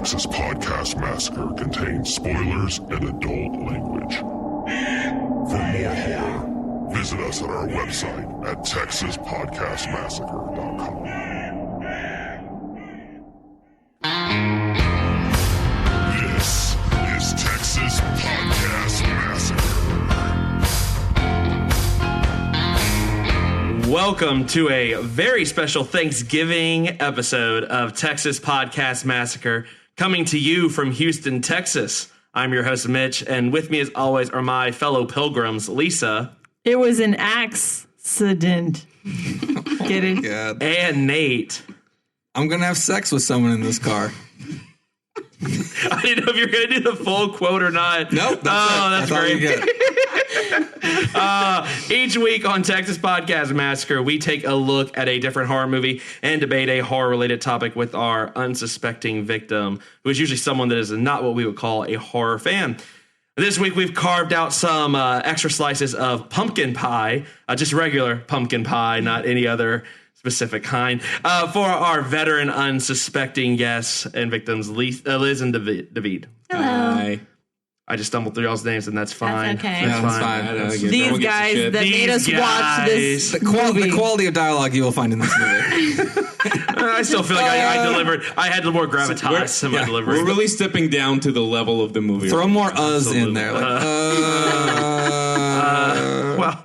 Texas Podcast Massacre contains spoilers and adult language. For more horror, visit us at our website at texaspodcastmassacre.com. This is Texas Podcast Massacre. Welcome to a very special Thanksgiving episode of Texas Podcast Massacre, coming to you from Houston, Texas. I'm your host, Mitch, and with me as always are my fellow pilgrims, Lisa. It was an accident. Get it? God. And Nate. I'm going to have sex with someone in this car. I didn't know if you were going to do the full quote or not. Nope. That's great. All Each week on Texas Podcast Massacre, we take a look at a different horror movie and debate a horror-related topic with our unsuspecting victim, who is usually someone that is not what we would call a horror fan. This week, we've carved out some extra slices of pumpkin pie, just regular pumpkin pie, not any other specific kind, for our veteran unsuspecting guests and victims, Liz and David. Hello. Hi. I just stumbled through y'all's names, and that's fine. That's okay. That's Yeah, fine. that's fine. These guys that made us watch this movie. The quality of dialogue you will find in this movie. I still feel like I delivered. I had more gravitas in my delivery. We're really stepping down to the level of the movie. Throw more us in there. Like, Well,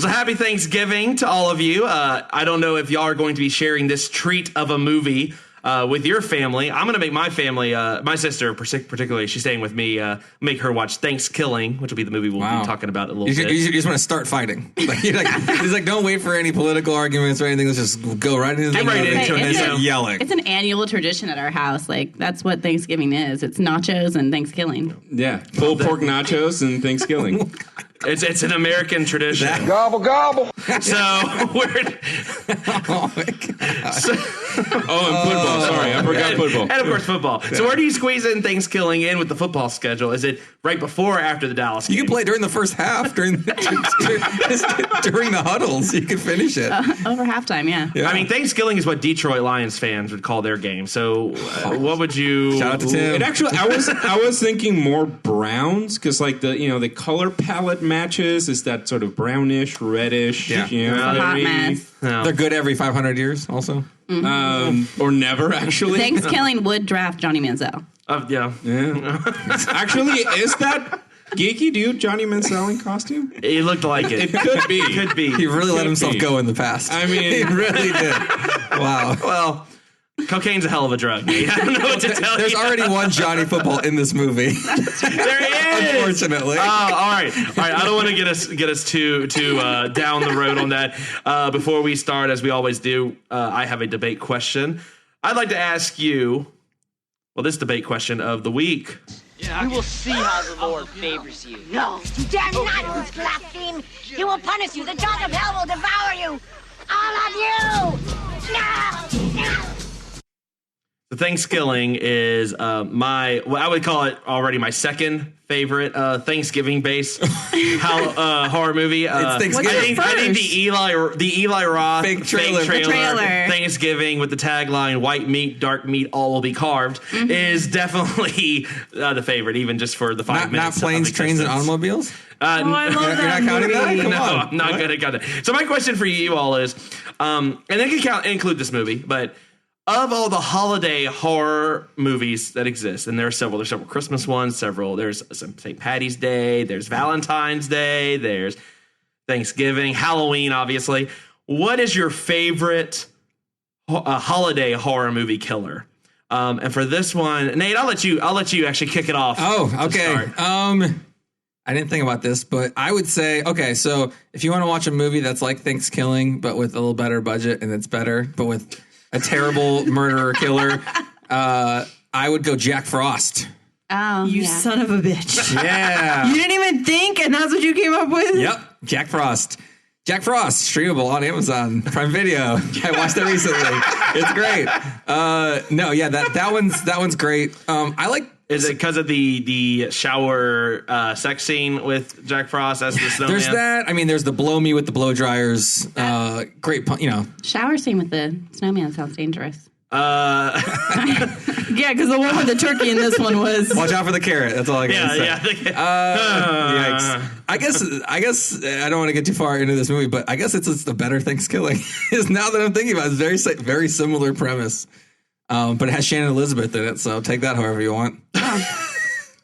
so happy Thanksgiving to all of you. I don't know if y'all are going to be sharing this treat of a movie with your family. I'm going to make my family, my sister particularly, she's staying with me, make her watch ThanksKilling, which will be the movie we'll be talking about a little bit. You just want to start fighting. He's like, don't wait for any political arguments or anything. Let's just go right into the right movie into it. and It's start yelling. It's an annual tradition at our house. Like, that's what Thanksgiving is. It's nachos and ThanksKilling. Yeah, pulled pork nachos and ThanksKilling. It's an American tradition. Gobble, gobble. So we're... Oh, my God. And football. Sorry, I forgot football. And of course, football. So where do you squeeze in ThanksKilling in with the football schedule? Is it right before or after the Dallas game? You can play during the first half, during the huddles. You can finish it. Over halftime, yeah. Yeah. I mean, ThanksKilling is what Detroit Lions fans would call their game. So what would you... Shout out to Tim. It actually, I was thinking more browns because, like, the color palette matches is that sort of brownish, reddish. Yeah. You know, A hot very- mess. No. They're good every 500 years also. Or never actually. ThanksKilling would draft Johnny Manziel. Yeah. Yeah. Actually, is that geeky dude Johnny Manziel in costume? It looked like it. It could be. Could be. He really let Could himself be. go in the past. I mean- he really did. Wow. Well, cocaine's a hell of a drug. I don't know what to tell There's you. already one Johnny football in this movie. There is. Unfortunately. Oh, all right. I don't want to get us too down the road on that. Before we start, as we always do, I have a debate question. I'd like to ask you, well, this debate question of the week. You will see how the Lord favors you. No, you dare not blaspheme. He will punish you. The jaws of hell will devour you. All of you. No. The ThanksKilling is I would call it already my second favorite Thanksgiving-based horror movie. It's Thanksgiving. I think the Eli Roth Fake trailer. Thanksgiving with the tagline "White meat, dark meat, all will be carved" is definitely the favorite, even just for the 5 minutes. Not planes, of trains, and existence. automobiles? I love You're that not counting that? movie. Come No, on. I'm not going to count it. So my question for you all is, and they can include this movie, but of all the holiday horror movies that exist, and there's several Christmas ones, there's some St. Patty's Day, there's Valentine's Day, there's Thanksgiving, Halloween, obviously. What is your favorite holiday horror movie killer? And for this one, Nate, I'll let you actually kick it off. Oh, okay. Start. I didn't think about this, but I would say, okay, so if you want to watch a movie that's like ThanksKilling, but with a little better budget and it's better, but with a terrible murderer killer, I would go Jack Frost. Oh, You yeah. son of a bitch. Yeah. You didn't even think, and that's what you came up with? Yep, Jack Frost. Jack Frost, streamable on Amazon Prime Video. I watched that recently. It's great. That one's great. I like. Is it because of the shower sex scene with Jack Frost as the snowman? There's that. I mean, there's the blow me with the blow dryers. Great, Shower scene with the snowman sounds dangerous. Yeah, because the one with the turkey in this one was. Watch out for the carrot. That's all I got to say. Yikes. I guess I don't want to get too far into this movie, but I guess it's the better ThanksKilling. Is now that I'm thinking about it, it's very similar premise. But it has Shannon Elizabeth in it, so take that however you want.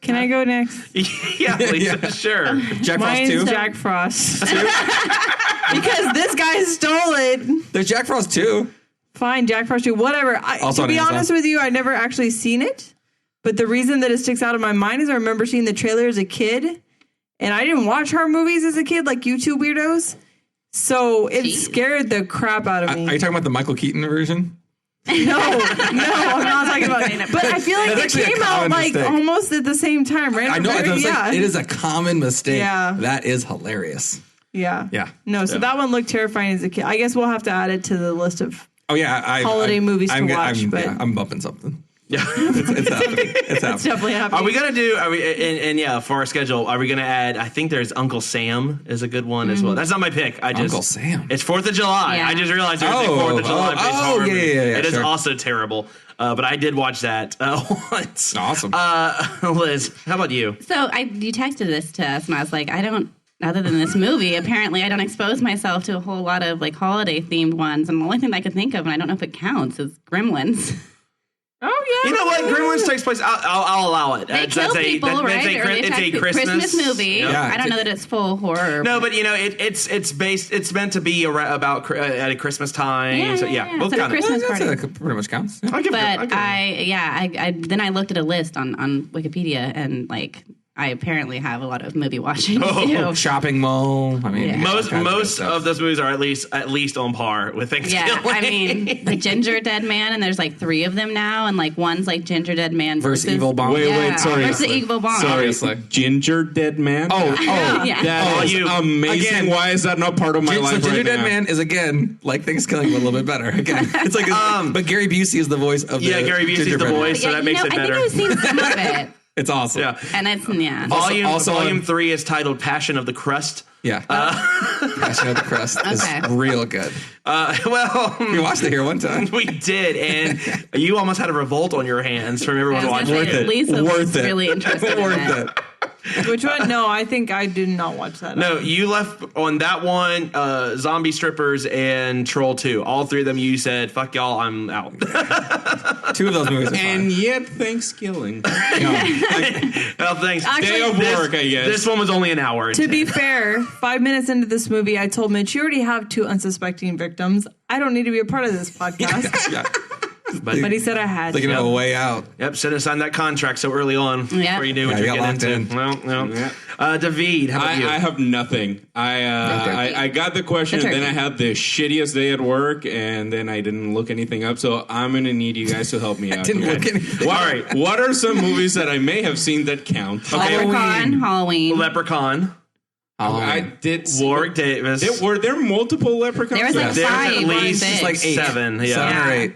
Can I go next? Yeah, Lisa, sure. Jack Frost Mine's 2? Jack Frost. Because this guy stole it. There's Jack Frost 2. Fine, Jack Frost 2, whatever. Also To be on Amazon. honest with you, I never actually seen it. But the reason that it sticks out in my mind is I remember seeing the trailer as a kid. And I didn't watch horror movies as a kid like you two weirdos. So it scared the crap out of me. Are you talking about the Michael Keaton version? No, I'm not talking about it. But I feel like That's it actually a came out common like mistake. almost at the same time, right? I know. Yeah. It is a common mistake. Yeah. That is hilarious. Yeah. Yeah. No, so that one looked terrifying as a kid. I guess we'll have to add it to the list of Oh, yeah. holiday movies to watch. I'm bumping something. Yeah. It's happening. It's it's happening. definitely happening. Are we gonna do? Are we? And yeah, for our schedule, are we gonna add? I think there's Uncle Sam is a good one as well. That's not my pick. Uncle Sam. It's 4th of July. Yeah. I just realized there's a 4th of July based horror movie. yeah, It is sure. also terrible. But I did watch that once. Awesome. Liz, how about you? So you texted this to us, and I was like, other than this movie, apparently I don't expose myself to a whole lot of like holiday themed ones. And the only thing I could think of, and I don't know if it counts, is Gremlins. Oh, yeah. You know what? Gremlins takes place. I'll allow it. They kill people, right? It's a Christmas movie. Yeah. I don't know that it's full horror. No, but you know, it's based. It's meant to be about at a Christmas time. Yeah, so yeah. both It's at a kind of. Christmas party. That pretty much counts. Yeah. I'll give it- I'll But give it. then I looked at a list on Wikipedia, and like I apparently have a lot of movie watching too. Shopping mall. I mean, Yeah. Most of those movies are at least on par with ThanksKilling. Yeah, I mean the Ginger Dead Man, and there's like 3 of them now, and like one's like Ginger Dead Man Versus Evil Bong. Wait, sorry. versus Evil Bong. Sorry, Ginger Dead Man. Yeah. That is you- amazing. again, Why is that not part of my life So Ginger right Dead now? Man is again like ThanksKilling, but a little bit better. Again, it's like, but Gary Busey is the voice of the Gary Busey's the gingerbread man. voice, so that makes it better. I think I've seen some of it, It's awesome. Yeah. and it's Volume 3 is titled "Passion of the Crust." Yeah. Passion of the Crust is Okay. real good. We watched it here one time. We did, and you almost had a revolt on your hands from everyone I was watching. gonna say, Lisa was Worth it. really interested in Worth that. it. Which one? No, I think I did not watch that. No, you left on that one. Zombie strippers and Troll 2. All 3 of them. You said, "Fuck y'all, I'm out." 2 of those movies are And fine. yet, ThanksKilling. Well, thanks. Actually, Day of work, I guess. This one was only an hour. To be fair, 5 minutes into this movie, I told Mitch, you already have 2 unsuspecting victims. I don't need to be a part of this podcast. Yeah. But he said I had Thinking to. of a way out. Yep, should have signed that contract so early on before you knew what Yeah, you're you got getting into. locked Well, no. Yeah. David, how about you? I have nothing. I got the question, and then I had the shittiest day at work, and then I didn't look anything up. So I'm gonna need you guys to help me out. Didn't okay? look anything. All right. What are some movies that I may have seen that count? Halloween. Leprechaun. I did. Warwick Davis. Were there multiple leprechauns? There was like There's 5 at or least 6. like 8. 7. Yeah. 7 or 8.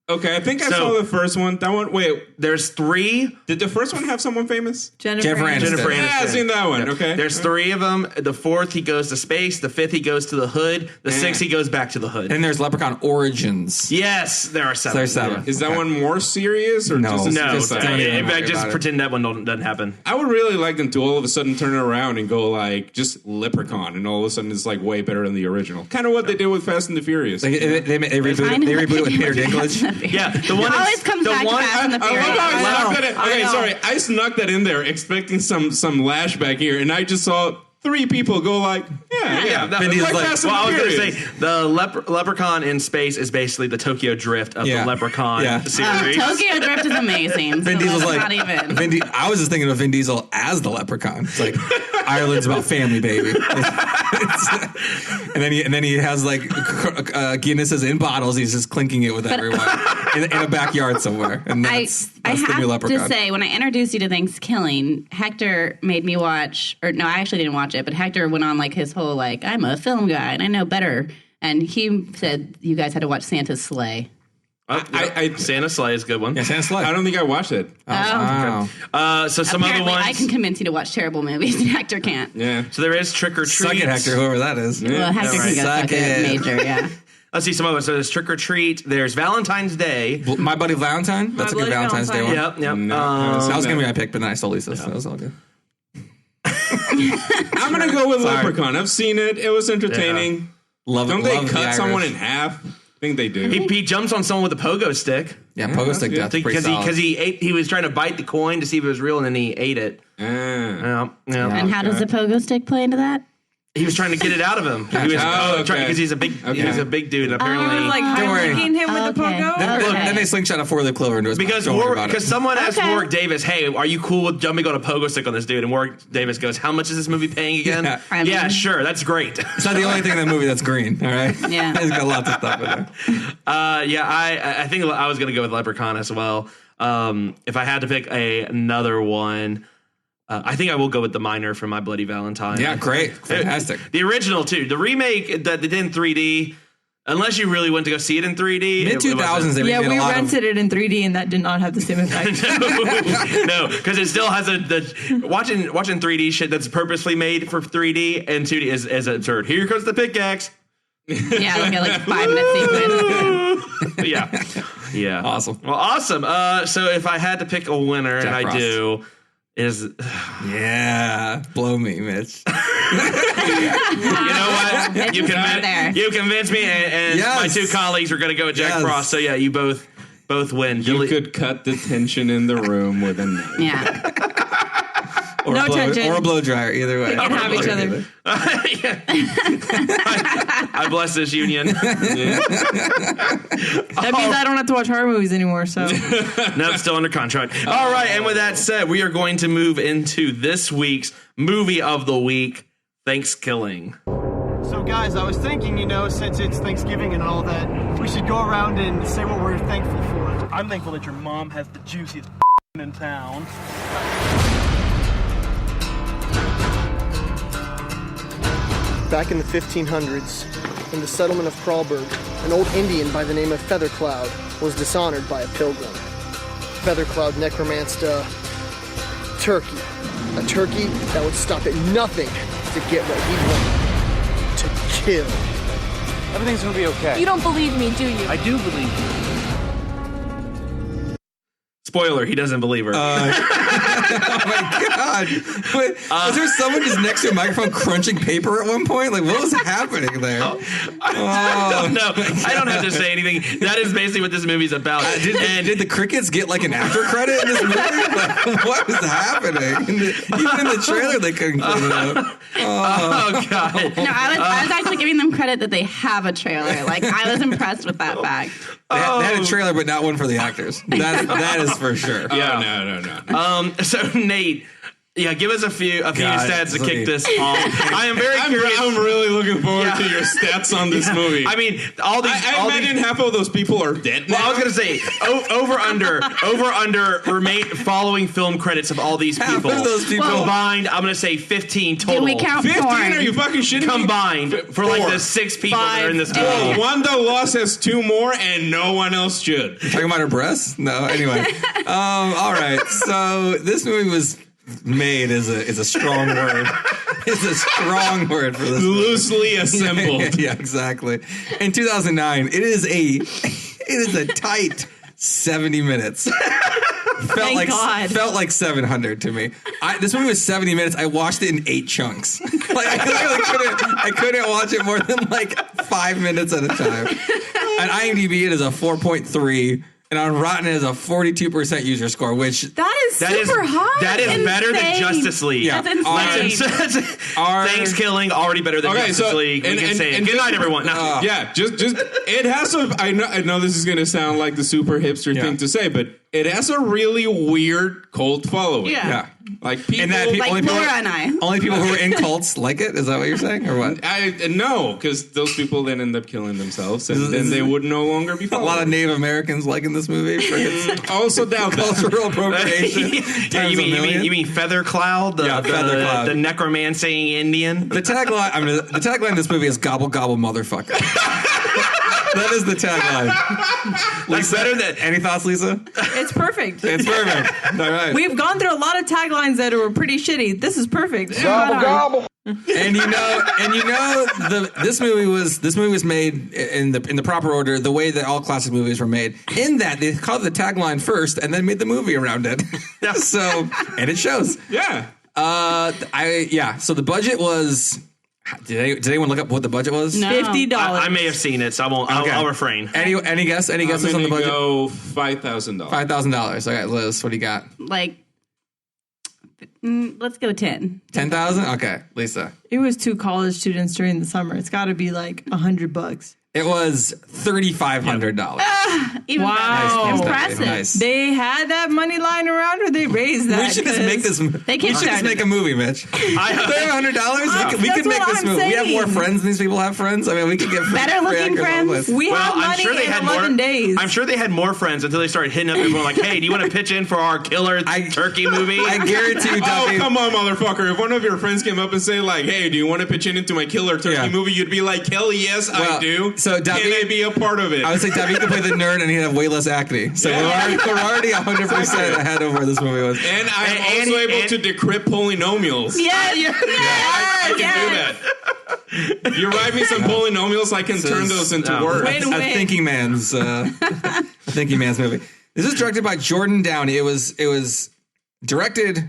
Okay, I think I So- saw the first one. That one. Wait, There's 3. did the first one have someone famous? Jennifer Aniston. Jennifer Aniston. Yeah, I've seen that one. Okay. There's 3 of them. The 4th, he goes to space. The 5th, he goes to the hood. The 6th, he goes back to the hood. And there's Leprechaun Origins. Yes, there are 7. There's 7. Is that one more serious or No. just No, just don't even in worry fact, just about it. pretend that one doesn't happen. I would really like them to all of a sudden turn it around and go like just Leprechaun, and all of a sudden it's like way better than the original. Kind of what they did with Fast and the Furious. They reboot it with Peter Dinklage. Yeah, the one. Always comes the back to one. Fast and the Furious. I snuck that in. I Okay, know. sorry, I snuck that in there, expecting some lashback here, and I just saw 3 people go like, yeah. that- Vin Diesel's like like, Fast Well, I and was the going to Furious. say the Leprechaun in space is basically the Tokyo Drift of Yeah. the Leprechaun Yeah. series. Tokyo Drift is amazing. Vin so Diesel's that's like, not even. I was just thinking of Vin Diesel as the Leprechaun. It's like Ireland's about family, baby. And then he has like Guinnesses in bottles. He's just clinking it with everyone in a backyard somewhere. And I that's the new have Leprechaun. to say, when I introduced you to ThanksKilling, Hector made me watch, or no, I actually didn't watch it, but Hector went on like his whole like, I'm a film guy and I know better. And he said you guys had to watch Santa's Sleigh. Santa's Sleigh is a good one. Yeah, Santa's Sleigh. I don't think I watched it. Wow. So some other Apparently, ones. I can convince you to watch terrible movies, and Hector can't. Yeah. So there is Trick or Treat. Suck it, Hector, whoever that is. Well, Hector can go Suck suck it it. major, yeah. let's see some of us. So there's Trick or Treat. There's Valentine's Day. My Buddy Valentine. That's a good Valentine's Day one. Yep. No, That was going to be my pick, but then I stole Lisa, so that was all good. I'm gonna go with Leprechaun. I've seen it. It was entertaining. Love it. Don't they cut someone in half? I think they do. He jumps on someone with a pogo stick. Yeah, pogo stick death. Because he was trying to bite the coin to see if it was real, and then he ate it. And how does the pogo stick play into that? He was trying to get it out of him. Because he's a big dude. And apparently, He was like hijacking him with the pogo. Then they slingshot a 4-leaf clover into his because someone asked Warwick Davis, "Hey, are you cool with jumping on a pogo stick on this dude?" And Warwick Davis goes, "How much is this movie paying again?" Yeah, sure, that's great. It's not the only thing in the movie that's green. All right. Yeah, he's got lots of stuff in there. I think I was going to go with Leprechaun as well. If I had to pick another one. I think I will go with The Miner from My Bloody Valentine. Yeah, great. Fantastic. The original, too. The remake that they did in 3D, unless you really went to go see it in 3D. Mid-2000s, they remade we a lot rented it in 3D, and that did not have the same effect. No, because it still has watching 3D shit that's purposely made for 3D and 2D is absurd. Here comes the pickaxe. Yeah, like 5 minute sequence. Yeah. Awesome. Well, awesome. So if I had to pick a winner, Jack and Frost. I do... blow me, Mitch. You know what? You convinced me, and my two colleagues are going to go with Jack Frost. So yeah, you both win. You could cut the tension in the room with a knife. Yeah. Or a blow dryer, either way. They can have each other. I bless this union. That means I don't have to watch horror movies anymore. So no, still under contract. All right, and with that said, we are going to move into this week's movie of the week, ThanksKilling. So guys, I was thinking, since it's Thanksgiving and all that, we should go around and say what we're thankful for. I'm thankful that your mom has the juiciest in town. Back in the 1500s, in the settlement of Crawlberg, an old Indian by the name of Feathercloud was dishonored by a pilgrim. Feathercloud necromanced a turkey that would stop at nothing to get what he wanted, to kill. Everything's gonna be okay. You don't believe me, do you? I do believe you. Spoiler, he doesn't believe her. Oh my God. Wait, was there someone just next to a microphone crunching paper at one point? Like, what was happening there? I don't know. I don't have to say anything. That is basically what this movie's about. Did the crickets get like an after credit in this movie? Like, what was happening? Even in the trailer, they couldn't clean it up. Oh God. No, I was actually giving them credit that they have a trailer. Like, I was impressed with that fact. They had a trailer, but not one for the actors. That is for sure. Yeah. No. So Nate, give us a few stats to kick this off. I am very curious. I'm really looking forward to your stats on this movie. I mean, all these. I imagine half of those people are dead now. Well, I was gonna say over under remain following film credits of all these people. Half of those people combined. I'm gonna say 15 total. Do we count 15? porn? Are you fucking shitting me? Combined for like the 6 people that are in this movie. Wanda Loss has 2 more, and no one else should. Talking about her breasts? No. Anyway, all right. So this movie was made is a strong word. It's a strong word for this. Loosely assembled. Yeah, exactly. In 2009, it is a tight 70 minutes. Felt like 700 to me. This movie was 70 minutes. I watched it in 8 chunks. Like I couldn't watch it more than like 5 minutes at a time. On IMDb, it is a 4.3. And on Rotten, it is a 42% user score, which... That is super high. That is better than Justice League. Yeah. That's insane. ThanksKilling, already better than Justice League. We can say it. Good night, everyone. No. Just it has a... I know this is going to sound like the super hipster thing to say, but it has a really weird cult following. Yeah. Like people... Like Laura and I. Only people who are in cults like it? Is that what you're saying, or what? No, because those people then end up killing themselves, and then they would no longer be followed. A lot of Native Americans liking this movie for its also doubt cultural appropriation. You mean Feathercloud? Feathercloud. The necromancing Indian? The tagline of this movie is "Gobble Gobble Motherfucker." That is the tagline. That's better than... Any thoughts, Lisa? It's perfect. It's perfect. All right. We've gone through a lot of taglines that were pretty shitty. This is perfect. Gobble, gobble. And this movie was made in the proper order, the way that all classic movies were made. In that they called the tagline first and then made the movie around it. So, and it shows. Yeah. So the budget was. Did anyone look up what the budget was? No. $50. I may have seen it, so I won't. Okay. I'll refrain. Any guess? Any guesses on the budget? Go $5,000. $5,000. Okay, Liz, what do you got? Like, let's go 10. 10,000. Okay, Lisa. It was 2 college students during the summer. It's got to be like $100. It was $3,500. Even Wow. better. Nice, Impressive. Nice. They had that money lying around, or they raised that. We should just make this. They We should just kickstarted make a movie, Mitch. That's $100. We could make what this I'm movie. We have more saying. friends than these people have friends. I mean, we could get Better looking friends. We Well, have money in 11 days. I'm sure they had more friends until they started hitting up everyone like, "Hey, do you want to pitch in for our killer turkey movie?" I guarantee you, Oh, Duffy. come on, motherfucker. If one of your friends came up and say, like, hey, do you want to pitch in into my killer turkey Yeah. movie? You'd be like, hell yes, Well, I do. so, Duffy- Can I be a part of it? I would say Duffy could play the nerd and he'd have way less acne. So we're already 100% ahead of where this movie was. And I'm also able to decrypt polynomials. Yes. I can do that. You write me some polynomials, I can turn those into words. A thinking man's movie. This is directed by Jordan Downey. It was directed,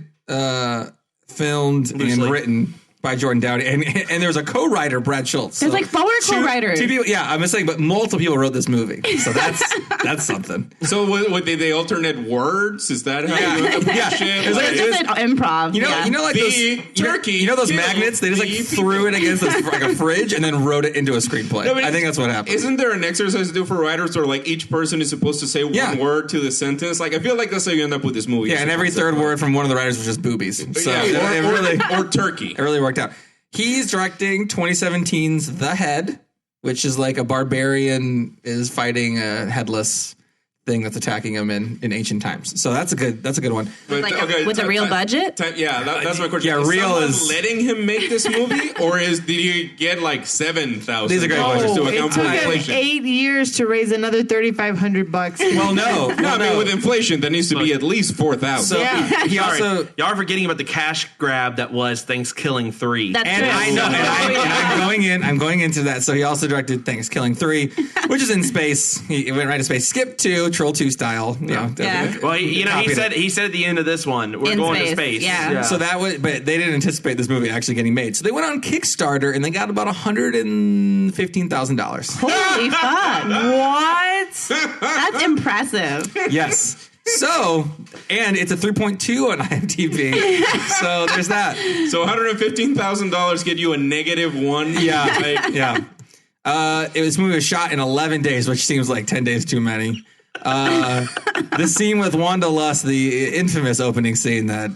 filmed, and written by Jordan Downey, and there was a co-writer, Brad Schultz. There's like 4 co-writers. Two people, yeah, I'm just saying, but multiple people wrote this movie, so that's something. So what did they alternate words? Is that how you wrote the shit? It's just an improv. You know, like The those turkey You know those killed magnets? They just like the threw it against like a fridge and then wrote it into a screenplay. No, but I think that's what happened. Isn't there an exercise to do for writers where like each person is supposed to say one word to the sentence? Like I feel like that's how you end up with this movie. Yeah, and every third word from one of the writers was just boobies. So or turkey. It really worked out. He's directing 2017's The Head, which is like a barbarian is fighting a headless thing that's attacking him in ancient times. So that's a good one. But, With a real budget? That's my question. Yeah, is real someone is letting him make this movie, or did he get like $7,000 These are great questions. to It account for took him inflation? 8 years to raise another $3,500. Well, no. No, I mean with inflation, that needs to be at least $4,000. So Yeah. he also. Y'all are forgetting about the cash grab that was ThanksKilling 3. That's And true. I know, and I'm going into that. So he also directed ThanksKilling 3, which is in space. He went right to space. Skip 2, Troll 2 style. You know, Yeah. Well, he said at the end of this one, we're In going space, to space. yeah. So that was, but they didn't anticipate this movie actually getting made. So they went on Kickstarter and they got about $115,000. Holy fuck. What? That's impressive. Yes. So, and it's a 3.2 on IMDb. So there's that. So $115,000 get you a -1. Yeah. Like, Yeah. This movie was shot in 11 days, which seems like 10 days too many. The scene with Wanda Lust, the infamous opening scene that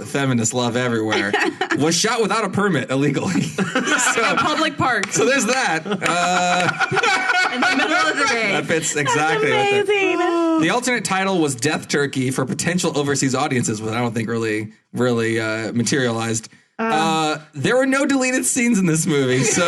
feminists love everywhere, was shot without a permit illegally. A public park So there's that. in the middle of the day. That fits exactly with it. Amazing. The alternate title was Death Turkey for potential overseas audiences, but I don't think really materialized. There were no deleted scenes in this movie, so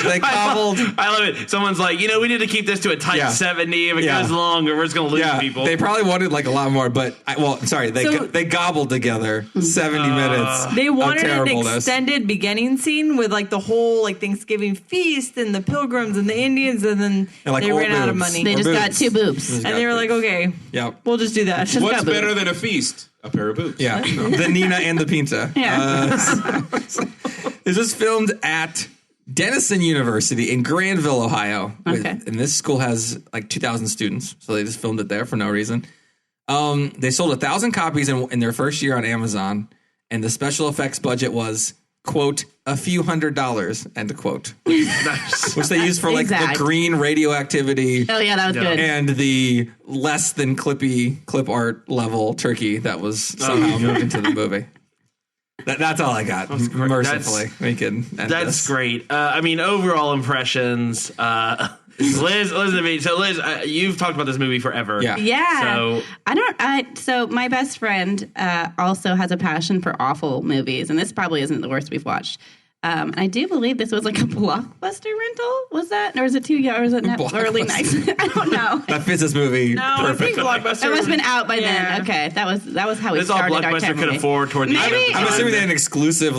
they cobbled. I love it. Someone's like, we need to keep this to a tight 70. If it goes longer, we're just going to lose people. They probably wanted like a lot more, but they gobbled together 70 minutes. They wanted of an terribleness. extended beginning scene with like the whole like Thanksgiving feast and the pilgrims and the Indians, and then And, like, they old ran out of boobs. money. They just got boobs. 2 boobs. And they were like, okay, Yep. we'll just do that. what's better than a feast? A pair of boobs. Yeah, the Nina and the Pinta. Yeah. This was filmed at Denison University in Granville, Ohio. Okay. And this school has like 2,000 students, so they just filmed it there for no reason. They sold 1,000 copies in their first year on Amazon, and the special effects budget was, quote, a few $100s, end quote. Which they used for like Exact. the green radioactivity Oh, yeah, that was good. and the less than clip art level turkey that was somehow moved into the movie. That's all I got. Mercifully, we can end That's this. great. Overall impressions. Liz, you've talked about this movie forever. Yeah. Yeah. So So my best friend also has a passion for awful movies, and this probably isn't the worst we've watched. And I do believe this was like a Blockbuster rental. Was that? Or is it 2 years? Or is it early nights? I don't know. That fits this movie No, I think perfectly. Blockbuster. It must have been out by Yeah. then. Okay, that was how we This is all started our Blockbuster time could movie. afford toward the Maybe- end. I'm assuming they had an exclusive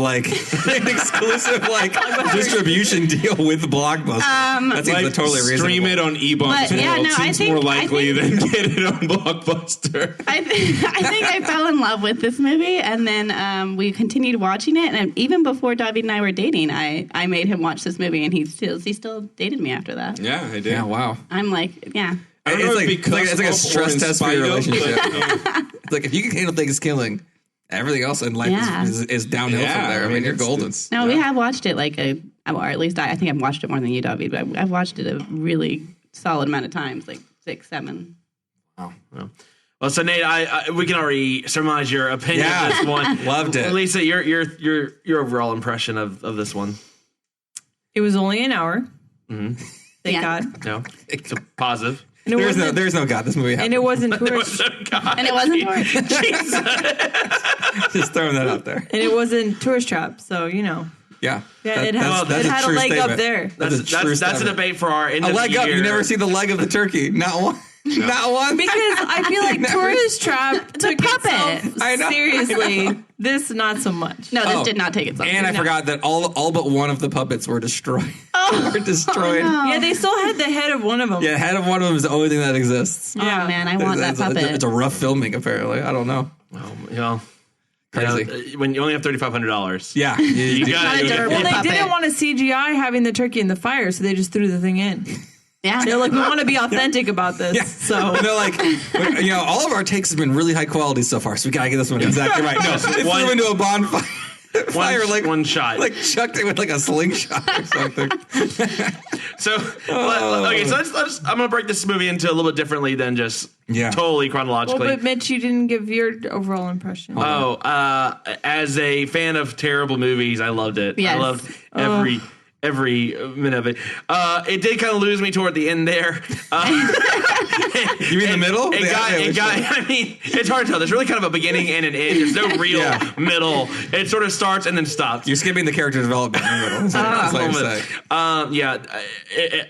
distribution deal with Blockbuster. That seems Like, totally reasonable. stream it on eBooks. But, yeah, no, I seems think- more I likely think- than get it on Blockbuster. I think I fell in love with this movie, and then we continued watching it. And even before David and I were dating, I made him watch this movie, and he still dated me after that. Yeah, I did. Yeah, wow. I'm like, yeah. I don't know if It's like a of stress or in test for your spite of, relationship. but, It's like if you can handle ThanksKilling, everything else in life Yeah. is downhill Yeah, from there. I I mean, mean, you're it's- golden. it's- No, we have watched it or at least I think I've watched it more than you, David, but I've watched it a really solid amount of times, like 6, 7. Well, so Nate, we can already surmise your opinion Yeah. of this one. Loved it. Lisa, your overall impression of this one. It was only an hour. Mm-hmm. Thank Yeah. God. No, it's a positive. And it wasn't- There's no God. This movie And happened. it wasn't tourist. And it wasn't Just throwing that out there. And it wasn't tourist trap. So Yeah. Yeah, That- it had, that's it had a true leg statement. up there. That's a true That's a statement. debate for our end A of leg the up. year. You never see the leg of the turkey. Not one. Not one. Because I feel like tourist trap took puppet. itself I know. seriously. This not so much. No, this Oh. did not take itself. And I forgot that all but one of the puppets were destroyed. Were destroyed. Yeah, they still had the head of one of them. Yeah, head of one of them is the only thing that exists. Oh man, I want that It's puppet. it's a rough filming, apparently. I don't know. Crazy. When you only have $3,500. Yeah. You Not got a it. durable Well, they puppet. didn't want to CGI having the turkey in the fire, so they just threw the thing in. Yeah. They're like, we want to be authentic about this. Yeah. So And they're like, all of our takes have been really high quality so far, so we gotta get this one exactly right. No, they One- threw into a bonfire. Fire, like one shot. like chucked it with like a slingshot or something. So, okay, so I'm going to break this movie into a little bit differently than just totally well, chronologically. but Mitch, you didn't give your overall impression. As a fan of terrible movies, I loved it. Yes. I loved every minute of it. It did kind of lose me toward the end there. You mean the middle? I mean, it's hard to tell. There's really kind of a beginning and an end. There's no real middle. It sort of starts and then stops. You're skipping the character development in the middle. That's what you're saying.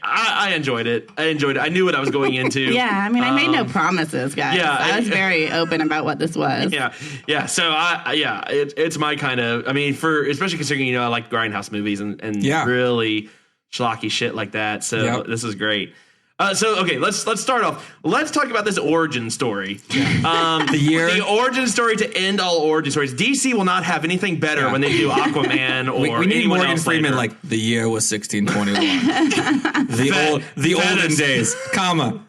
I enjoyed it. I knew what I was going into. Yeah, I mean, I made no promises, guys. yeah, I was very open about what this was. Yeah. So it's my kind of. I mean, especially considering I like grindhouse movies and really schlocky shit like that. So this is great. Let's start off. Let's talk about this origin story. The origin story to end all origin stories. DC will not have anything better when they do Aquaman or we need anyone Morgan else Freeman later. like the year was 1621. the olden days,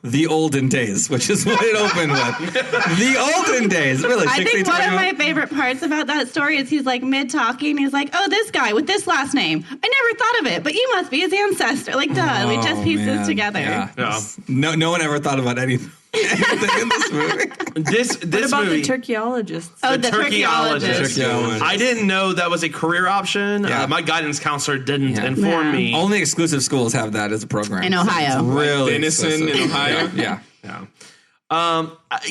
the olden days, which is what it opened with. The olden days, really. I think one of 1621. my favorite parts about that story is he's like mid talking. He's like, "Oh, this guy with this last name. I never thought of it, but you must be his ancestor." Like, duh, we just pieced this together. Yeah. Yeah. No one ever thought about anything in this movie. This What about movie. the turkeyologists? Oh, The the turkeyologist. Turkeyologist. I didn't know that was a career option. Yeah. My guidance counselor didn't inform Yeah. me. Only exclusive schools have that as a program. In Ohio. It's really Denison exclusive. in Ohio? Yeah. Yeah.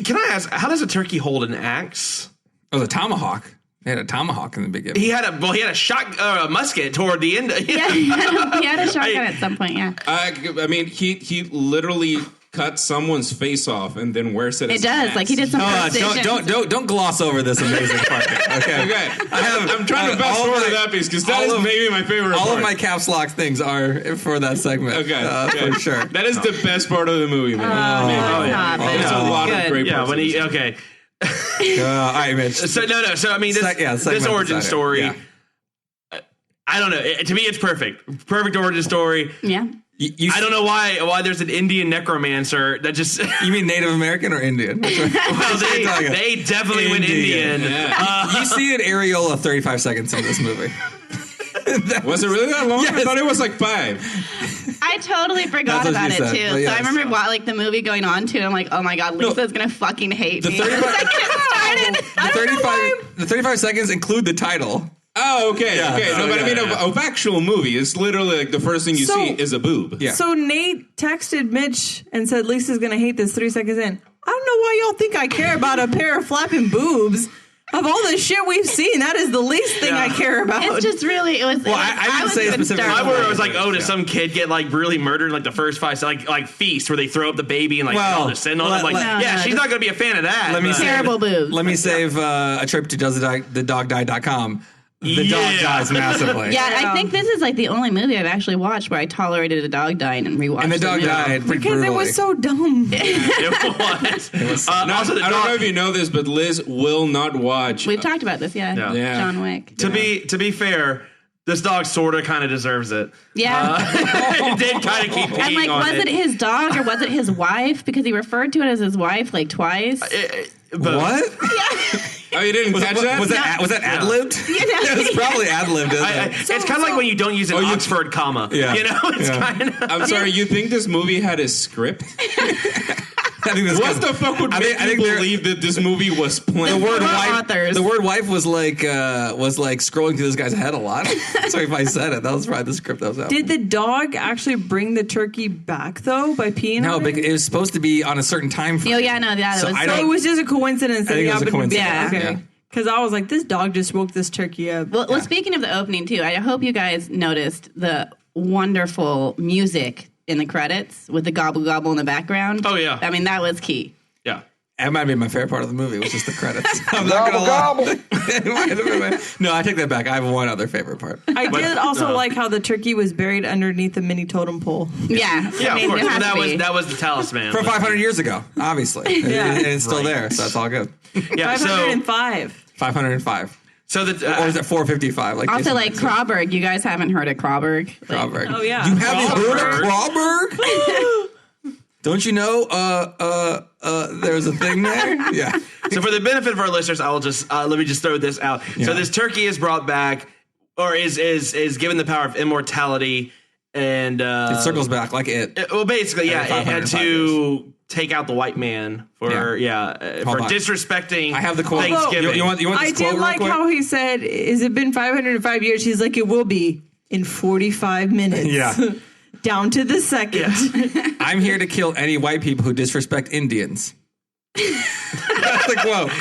Can I ask, how does a turkey hold an axe? Oh, the tomahawk. They had a tomahawk in the beginning. He had a shot, musket toward the end. Yeah, he had a shotgun at some point. Yeah, I mean, he literally cut someone's face off and then wears it. it does. Like he did some precision. Don't gloss over this amazing part. Okay. Okay, I'm trying to all fast of forward my- to that piece because that all is of- maybe my favorite. All part. of my caps lock things are for that segment. Okay, for sure. That is the best part of the movie, man. There's a lot of great. Yeah, parts when of he this. okay. All right, Mitch. So no. So I mean, this segment origin decided. story. Yeah. I don't know. To me, it's perfect. Perfect origin story. Yeah. I don't know why there's an Indian necromancer that just. You mean Native American or Indian? Well, they definitely went Indian. You see an areola 35 seconds in this movie. Was it really that long? Yes. I thought it was like 5. I totally forgot That's what about she it said, too. but yes. So I remember the movie going on too. I'm like, oh my god, Lisa's gonna fucking hate The me. 35 The second it started. The 35 seconds include the title. Oh, okay, Yeah. okay. No, Oh, but I yeah, mean, yeah. of actual movie, it's literally like the first thing you So- see is a boob. Yeah. So Nate texted Mitch and said Lisa's going to hate this 3 seconds in. I don't know why y'all think I care about a pair of flapping boobs. Of all the shit we've seen, that is the least thing I care about. It's just really, it was. Well, I didn't say specifically. I where it was like, oh, does some kid get like really murdered in like the first 5 seconds, like Feast, where they throw up the baby and like descend on them? Like, she's not going to be a fan of that. Terrible boobs. Let me save a trip to doesthedogdie.com. The dog dies massively. Yeah, I think this is like the only movie I've actually watched where I tolerated a dog dying and rewatched. And the dog died pretty because brutally. it was so dumb. It was. Also, I don't know if you know this, but Liz will not watch. We've talked about this, yeah. John Wick. To be fair, this dog sort of kind of deserves it. Yeah. It did kind of keep peeing And like, on was it his dog or was it his wife? Because he referred to it as his wife like twice. What? Oh, you didn't catch that? Was that ad-libbed? It was probably ad-libbed. It's kind of like when you don't use an Oxford comma. Yeah. You know, it's kind of. I'm sorry, you think this movie had a script? What the fuck would make you believe that this movie was planned? The word wife was like scrolling through this guy's head a lot. Sorry if I said it. That was probably the script that was out. Did the dog actually bring the turkey back though by peeing? No, on but it was supposed to be on a certain time frame. Oh yeah, no, that was. So it was just a coincidence that I think he it was a happened to be. coincidence. Okay. Yeah. Because I was like, this dog just woke this turkey up. Well, speaking of the opening too, I hope you guys noticed the wonderful music in the credits with the gobble gobble in the background. Oh yeah, I mean that was key. Yeah. That might be my favorite part of the movie, which is the credits. I'm not gonna lie. No, I take that back. I have one other favorite part. I did also like how the turkey was buried underneath a mini totem pole. Yeah, Yeah, I mean, of course. it has That to was be. the talisman. From 500 years ago, obviously. Yeah. And it's still there, so that's all good. Yeah. So 505. 505. or is it 455? Like Also, Jason like said? Crawberg. You guys haven't heard of Crawberg? Crawberg. Oh, yeah. You haven't heard of Crawberg? Don't you know there's a thing there? Yeah. So for the benefit of our listeners, I will just let me just throw this out. Yeah. So this turkey is brought back, or is given the power of immortality, and It circles back like it. well, basically, yeah, Every it had 505 to take out the white man for for on. disrespecting. I have the quote. Thanksgiving. You want this I quote did real like quick? how he said, "Has it been 505 years?" He's like, "It will be in 45 minutes." Yeah. Down to the second. I'm here to kill any white people who disrespect Indians. That's the quote.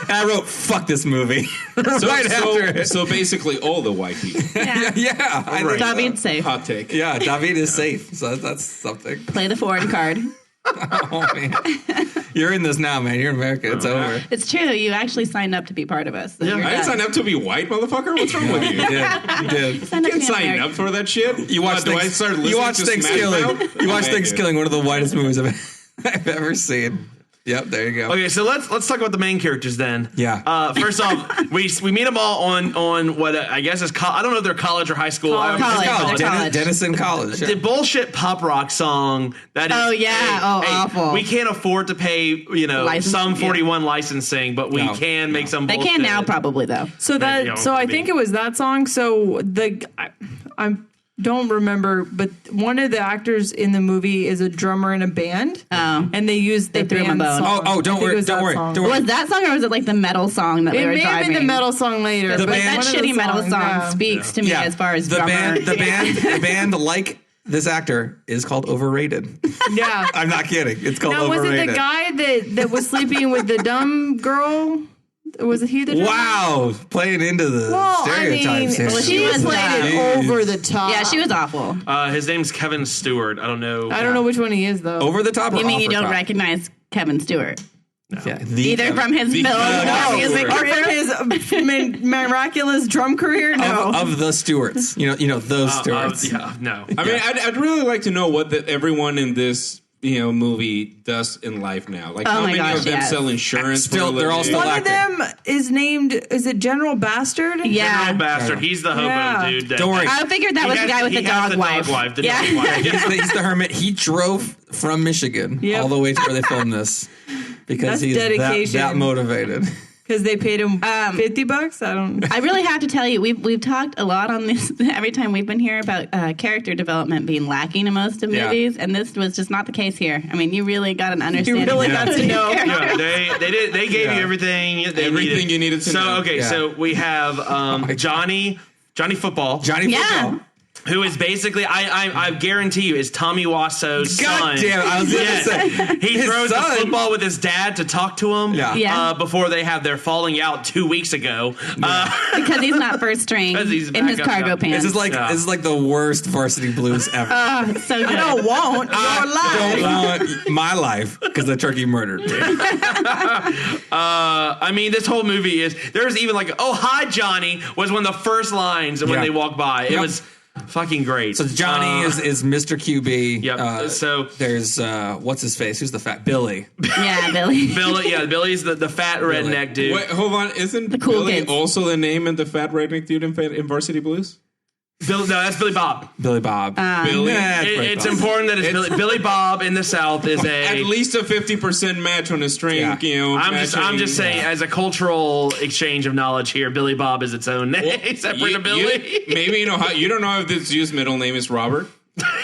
And I wrote, fuck this movie. after it. So basically all the white people. Yeah. I think so. David's safe. Hot take. Yeah, David is safe. So that's something. Play the foreign card. Oh, man. You're in this now, man. You're in America. It's over. It's true. You actually signed up to be part of us. So I didn't sign up to be white, motherfucker. What's wrong with you? You did. You did. Signed up You to be sign American. up for that shit? You watch Do I start listening you watch to Smash ThanksKilling. Mouth? You watch Okay, ThanksKilling, one of the whitest movies I've ever seen. Yep, there you go. Okay, so let's talk about the main characters then. Yeah. First off, we meet them all on what I guess is I don't know if they're college or high school. College. Denison College. The bullshit pop rock song that is. Oh, yeah. Awful. We can't afford to pay some 41 licensing, but we can make some. They bullshit. can now, probably though. So I think it was that song. So I don't remember, but one of the actors in the movie is a drummer in a band. Oh. And they used the threw him a band bone. song. Don't worry. Don't worry. Was that song or was it like the metal song that It we were may have driving? been the metal song later. But but that one of the shitty metal songs, song yeah. speaks to me as far as the drummer. the band, like this actor, is called Overrated. Yeah. I'm not kidding. It's called Now, was Overrated. it the guy that was sleeping with the dumb girl? Was he the drummer? Wow, playing into the stereotypes here. well, she was played dumb. it over the top. Yeah, she was awful. His name's Kevin Stewart. I don't know. I don't know which one he is, though. Over the top or You mean off you the don't top? recognize Kevin Stewart? Yeah, Either from his film or music Or from his miraculous drum career? No. of the Stewarts. You know those Stewarts. No. I mean, I'd really like to know what everyone in this movie does in life now. Like, how my many gosh, of them yes. sell insurance? Still, for a they're all living? still One of them is named, is it General Bastard? Yeah. General Bastard. He's the hobo Yeah. dude. Don't worry. I figured that was the guy with the dog wife. The Yeah. dog wife. He's the hermit. He drove from Michigan Yep. all the way to where they filmed this because That's he's dedication. that motivated. Because they paid him $50? I don't. I really have to tell you, we've talked a lot on this every time we've been here about character development being lacking in most of movies, and this was just not the case here. I mean, you really got an understanding. You really got to know. Yeah, they gave you everything Everything you needed to know. So okay, Yeah. so we have Johnny Football. Johnny Yeah. Football. who is basically, I guarantee you, is Tommy Wiseau's son. God damn it, I was going to say. He throws the football with his dad to talk to him before they have their falling out 2 weeks ago. Because he's not first string in his cargo pants. This is like the worst Varsity Blues ever. So good. I don't want your life. Don't want my life because the turkey murdered me. I mean, this whole movie there's even like, oh, hi, Johnny, was one of the first lines when they walk by. It was fucking great. So Johnny is Mr. QB. Yep. So there's what's his face? Who's the fat Billy? Yeah, Billy. Billy's the fat redneck dude. Wait, hold on. Isn't cool Billy kids. also the name of the fat redneck dude in Varsity Blues? No, that's Billy Bob. Billy Bob. Billy. It's important that it's Billy Bob in the South is at least a 50% match on a string. Yeah. You know, I'm just saying, as a cultural exchange of knowledge here, Billy Bob is its own name, separate to Billy. Maybe in Ohio, you don't know if this dude's middle name is Robert.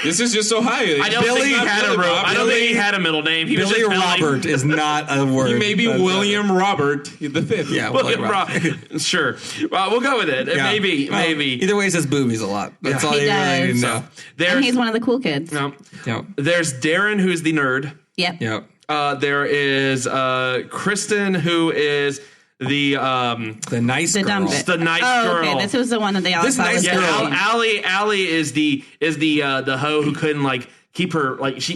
This is just Ohio. I don't think he had a middle name. He Billy was just Robert is not a word. He may be William Robert the fifth. Yeah, William Robert. Sure. Well, we'll go with it. Yeah. Maybe. Either way, he says boobies a lot. That's all you really need to know. And he's one of the cool kids. No. Yep. There's Darren, who's the nerd. Yep. There is Kristen, who is the nice the girl. dumb bit. The nice girl. girl. Okay, this was the one that they all This thought nice was girl. funny. Allie is the hoe who couldn't like keep her like she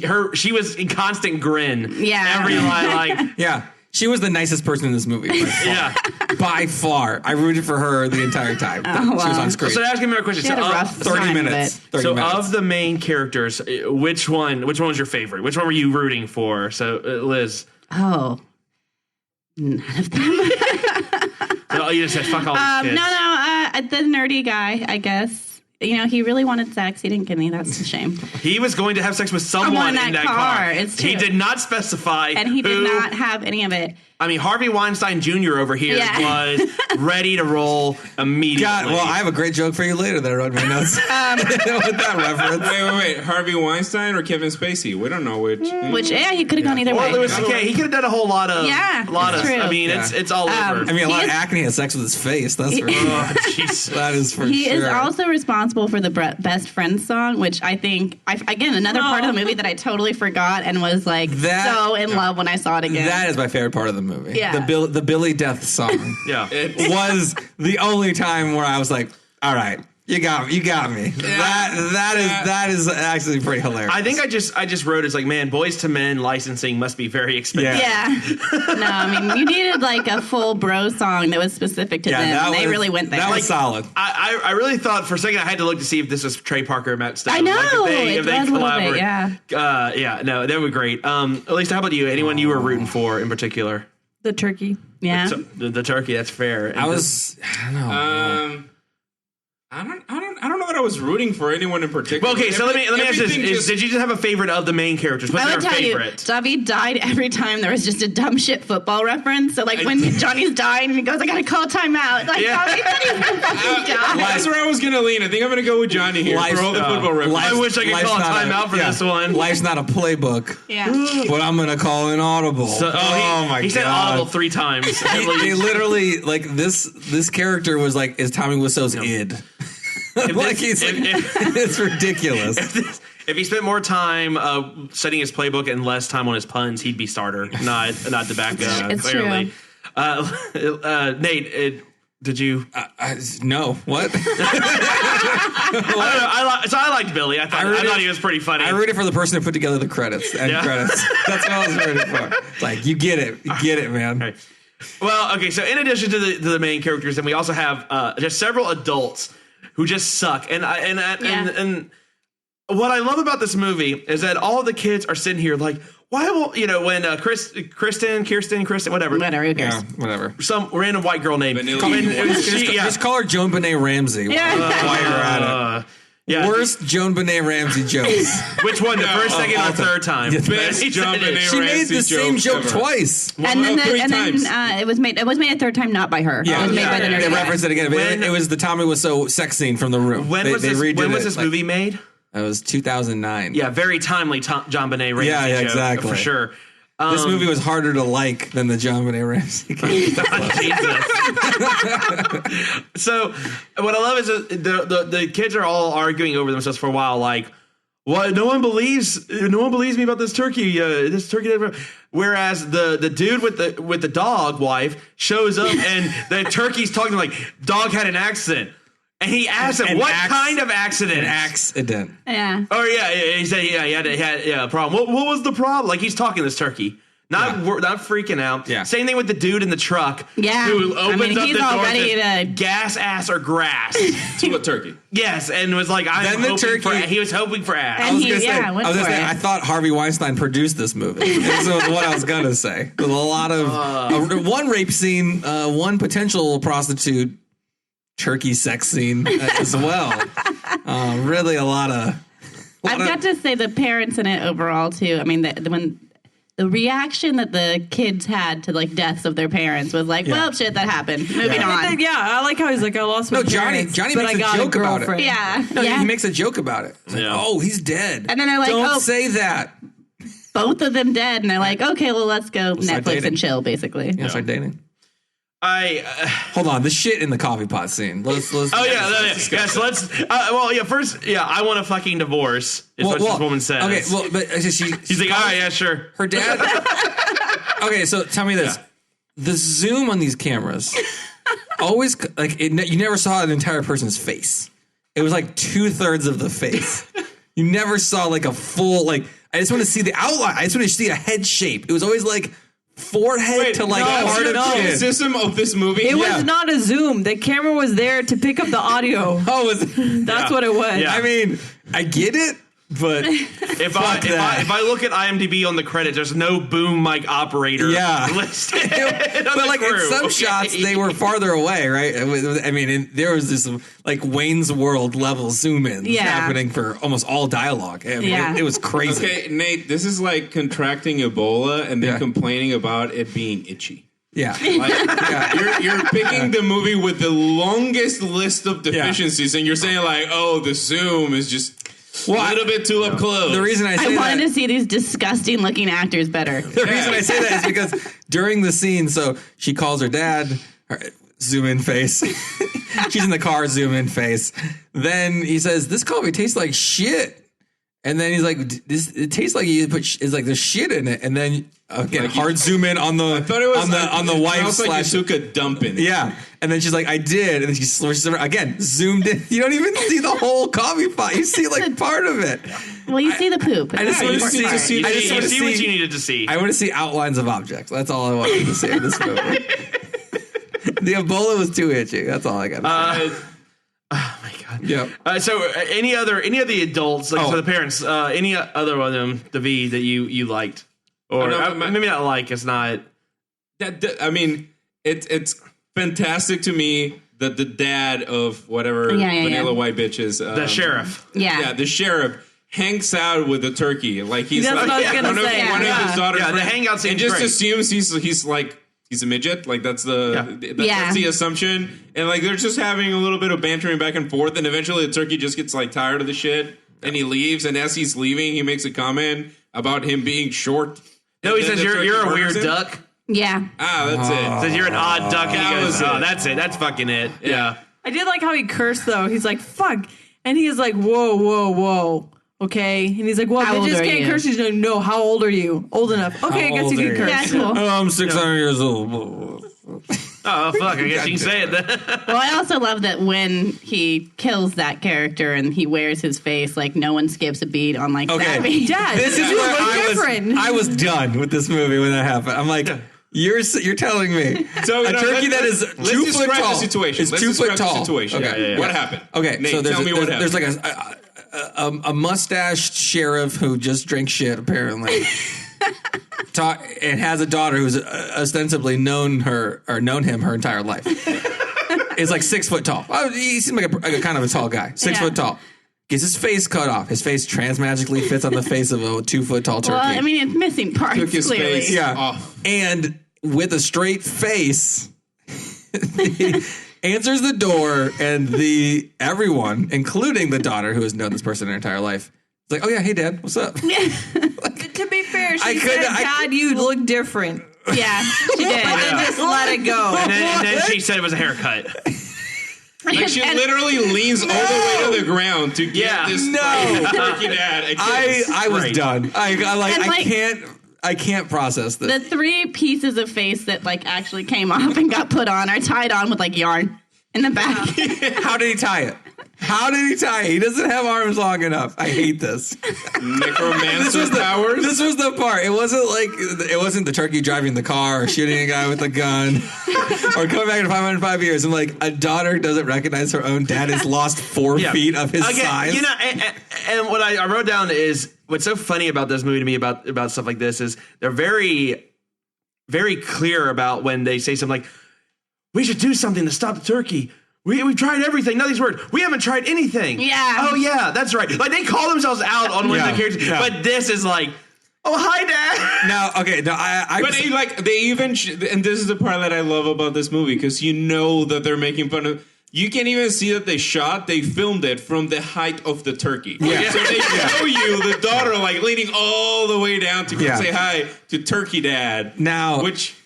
was in constant grin. Yeah. Every line like Yeah. She was the nicest person in this movie. By far. yeah. By far. I rooted for her the entire time. She was on screen. So ask me a question. She had a rough 30 time minutes. of it. 30 minutes. Of the main characters, which one was your favorite? Which one were you rooting for? So Liz. Oh. None of them. No, you just said fuck all these kids. The nerdy guy, I guess. You know, he really wanted sex. He didn't get any. That's a shame. He was going to have sex with someone in that car. It's true. He did not specify. And he did not have any of it. I mean, Harvey Weinstein Jr. over here was ready to roll immediately. God, well, I have a great joke for you later that I wrote in my notes. With that reference. Wait. Harvey Weinstein or Kevin Spacey? We don't know which. Which, he could have gone either Or way. Louis C.K. He could have done a whole lot of. that's true. I mean, it's all over. I mean, a lot of acne has sex with his face. That's for sure. Jeez. That is for He sure. is also responsible for the Best Friends song, which I think, again, another part of the movie that I totally forgot and was like so in love when I saw it again. That is my favorite part of the movie. Yeah. The Billy Death song. Yeah. Was the only time where I was like, all right, you got me. That is actually pretty hilarious. I think I just wrote it's like, man, Boys to Men licensing must be very expensive. Yeah. No, I mean, you needed like a full bro song that was specific to them. And they really went there. That was solid. I really thought for a second I had to look to see if this was Trey Parker and Matt Stone. I know. If they was a little bit, yeah. No, they were great. Lisa, how about you? Anyone you were rooting for in particular? The turkey. Yeah. So, the turkey, that's fair. I don't know. I don't know that I was rooting for anyone in particular. Well, okay, so let me ask this: did you just have a favorite of the main characters? What's I your would tell favorite? you, David died every time there was just a dumb shit football reference. So, like, when Johnny's dying and he goes, I gotta call timeout. Like, David didn't even fucking die. That's where I was going to lean. I think I'm going to go with Johnny here for all the football references. I wish I could call a timeout for this one. Life's not a playbook. Yeah. But I'm going to call an audible. So, my God. He said audible 3 times. He literally, like, this character was like, is Tommy Wiseau's id. It's ridiculous. If he spent more time setting his playbook and less time on his puns, he'd be starter, not the backup. It's clearly. Nate, did you? No. What? I don't know. I liked Billy. I thought he was pretty funny. I rooted for the person who put together the credits. Credits. That's what I was rooting for. Like, you get it, man. Right. Well, okay. So in addition to the main characters, then we also have just several adults who just suck. And what I love about this movie is that all the kids are sitting here like, why won't when Kirsten, whatever, who cares? Yeah, whatever. Some random white girl named Just call her Joan Benet Ramsey. Yeah. While you're at it. Yeah. Worst Joan Benet Ramsey jokes. Which one? The first, second, or third time? Best Joan Benet She made the same joke ever. Twice. And then, three times. it was made a third time not by her. Yeah, It was made by the nerdy they guy. referenced it again. It was the Tommy Wiseau sex scene from The Room. When was this movie made? It was 2009. Yeah, very timely John Benet Ramsey Yeah, joke, exactly. for sure. This movie was harder to like than the John Benet Ramsey. Jesus. So what I love is that the kids are all arguing over themselves for a while, like, "What? No one believes me about this turkey. Whereas the dude with the dog wife shows up and the turkey's talking like, "Dog had an accident." And he asked him, "What kind of accident?" An accident. Yeah. Oh yeah, he said he had a problem. What was the problem? Like he's talking to this turkey, not freaking out. Yeah. Same thing with the dude in the truck. Yeah. Who opens up he's the all door ready to to gas, ass, or grass. To a turkey. Yes, and was like, he was hoping for ass. And I thought Harvey Weinstein produced this movie. This was what I was gonna say. With a lot of one rape scene, one potential prostitute. Turkey sex scene as well. Really a lot of... I've got to say the parents in it overall, too. I mean, when the reaction that the kids had to, like, deaths of their parents was like, well, shit, that happened. Moving on. Yeah, I like how he's like, I lost my parents, Johnny but makes I got a joke about it. Yeah. No, he makes a joke about it. Like, oh, he's dead. And then they're like, don't say that. Both of them dead. And they're like, okay, well, let's go Netflix and chill, basically. Yeah, start dating. Hold on, the shit in the coffee pot scene. Let's So let's. First, I want a fucking divorce. Is what this woman says. Okay, well, but he's like, all right, yeah, sure. Her dad. Okay, so tell me this: the zoom on these cameras always you never saw an entire person's face. It was like 2/3 of the face. You never saw like a full I just want to see the outline. I just want to see a head shape. It was always like. Forehead to part of the criticism of this movie. It was not a zoom. The camera was there to pick up the audio. That's what it was. Yeah. I mean, I get it, but if I look at IMDb on the credits, there's no boom mic operator listed. But like in some shots, they were farther away, right? I mean, there was this like Wayne's World level zoom in happening for almost all dialogue. I mean, it was crazy. Okay, Nate, this is like contracting Ebola and then complaining about it being itchy. Yeah. You're picking the movie with the longest list of deficiencies, and you're saying like, oh, the zoom is just a little bit too up close. The reason I wanted to see these disgusting looking actors better. The reason I say that is because during the scene, so she calls her dad, zoom in face. She's in the car, zoom in face. Then he says, "This coffee tastes like shit." And then he's like, "It tastes like there's shit in it." And then again, hard zoom in on the on the wife / like you took a dump in it. Yeah, and then she's like, "I did," and then she's again zoomed in. You don't even see the whole coffee pot. You see like part of it. Well, you see the poop. I just want to see. I just want to see what you needed to see. I want to see outlines of objects. That's all I wanted to see in this movie. The Ebola was too itchy. That's all I got to say. Oh my god. Yeah. So any of the adults, like so the parents, any other one of them, the V that you liked, or maybe not like, it's not. I mean, it's fantastic to me that the dad of whatever vanilla white bitches, the sheriff, the sheriff hangs out with the turkey, like he's like one of his daughters. The hangout scene, and just assumes he's like. He's a midget, like that's the assumption, and like they're just having a little bit of bantering back and forth, and eventually the turkey just gets like tired of the shit, and he leaves. And as he's leaving, he makes a comment about him being short. No, he says you're a weird duck. Yeah. That's it. Says you're an odd duck, and he goes, that's it. That's fucking it. Yeah. I did like how he cursed though. He's like, "Fuck," and he's like, "Whoa." Okay, and he's like, "Well, bitches can't curse." He's like, "No, how old are you? Old enough? Okay, I guess you can curse." Yeah, cool. Oh, I'm 600 years old. Oh fuck! I guess you can say it then. Well, I also love that when he kills that character and he wears his face, like no one skips a beat on like that. Dad, this is where I was done with this movie when that happened. I'm like. You're telling me so, a turkey that is 2 foot tall the situation. is 2 foot tall. Okay, what happened? Okay, Nate, so tell me what there's happened. like a mustached sheriff who just drinks shit apparently, and has a daughter who's ostensibly known him her entire life. Is like 6 foot tall. He seems like a kind of a tall guy. 6 foot tall. Gets his face cut off. His face transmagically fits on the face of a 2 foot tall turkey. Well, I mean, it's missing parts, Took his clearly. face off. And with a straight face, he answers the door, and everyone, including the daughter who has known this person her entire life, is like, "Oh yeah, hey Dad, what's up?" To be fair, swear she said, God, you look different. Yeah, she did. But then just let it go. And then she said it was a haircut. Like she literally leans all the way to the ground to get this turkey dad. I was done. I can't process this. The 3 pieces of face that like actually came off and got put on are tied on with like yarn in the back. How did he tie it? He doesn't have arms long enough. I hate this. Necromancer powers? This was the part. It wasn't the turkey driving the car or shooting a guy with a gun or coming back in 505 years. And like a daughter doesn't recognize her own dad has lost 4 feet of his size. You know, and what I wrote down is what's so funny about this movie to me about stuff like this is they're very, very clear about when they say something like, we should do something to stop the turkey. We've tried everything. Nothing's worked. We haven't tried anything. Yeah. Oh, yeah, that's right. Like, they call themselves out on one of the characters. Yeah. But this is like, oh, hi, Dad. No, okay. No, But they even... and this is the part that I love about this movie, because you know that they're making fun of... You can even see that they filmed it from the height of the turkey. Yeah. So they show you the daughter, like, leaning all the way down to go say hi to Turkey Dad. Now... Which...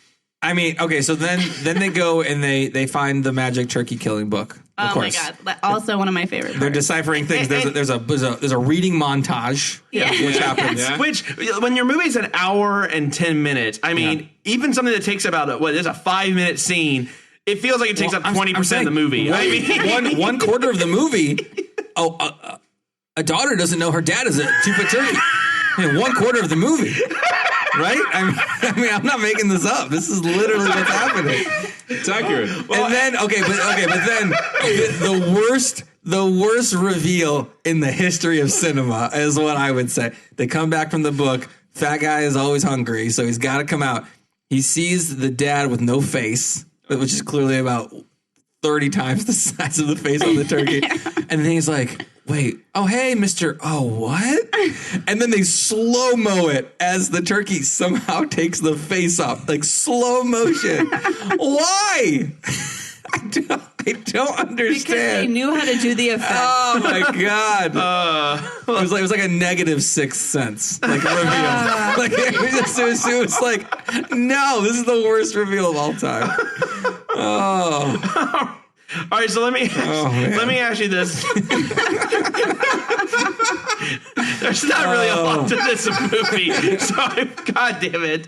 I mean, okay, so then they go and they find the magic turkey killing book. Of course. My God! Also one of my favorite. They're deciphering things. There's a reading montage, which happens. Yeah. Which when your movie's an hour and 10 minutes, I mean, even something that takes about is a 5-minute scene, it feels like it takes up 20% of the movie. I mean, one quarter of the movie. A daughter doesn't know her dad is a 2-foot turkey. I mean, 1/4 of the movie. Right? I mean, I'm not making this up. This is literally what's happening. It's accurate. Well, and then, but then the worst reveal in the history of cinema is what I would say. They come back from the book. Fat guy is always hungry, so he's got to come out. He sees the dad with no face, which is clearly about 30 times the size of the face on the turkey. And then he's like, wait, oh, hey, Mr. Oh, what? And then they slow-mo it as the turkey somehow takes the face off, like slow motion. Why? I don't understand. Because they knew how to do the effect. Oh, my God. It was like a negative Sixth Sense, like reveal. It was like, no, this is the worst reveal of all time. Oh. All right, so let me ask you this. There's not really a lot to this movie, so God damn it.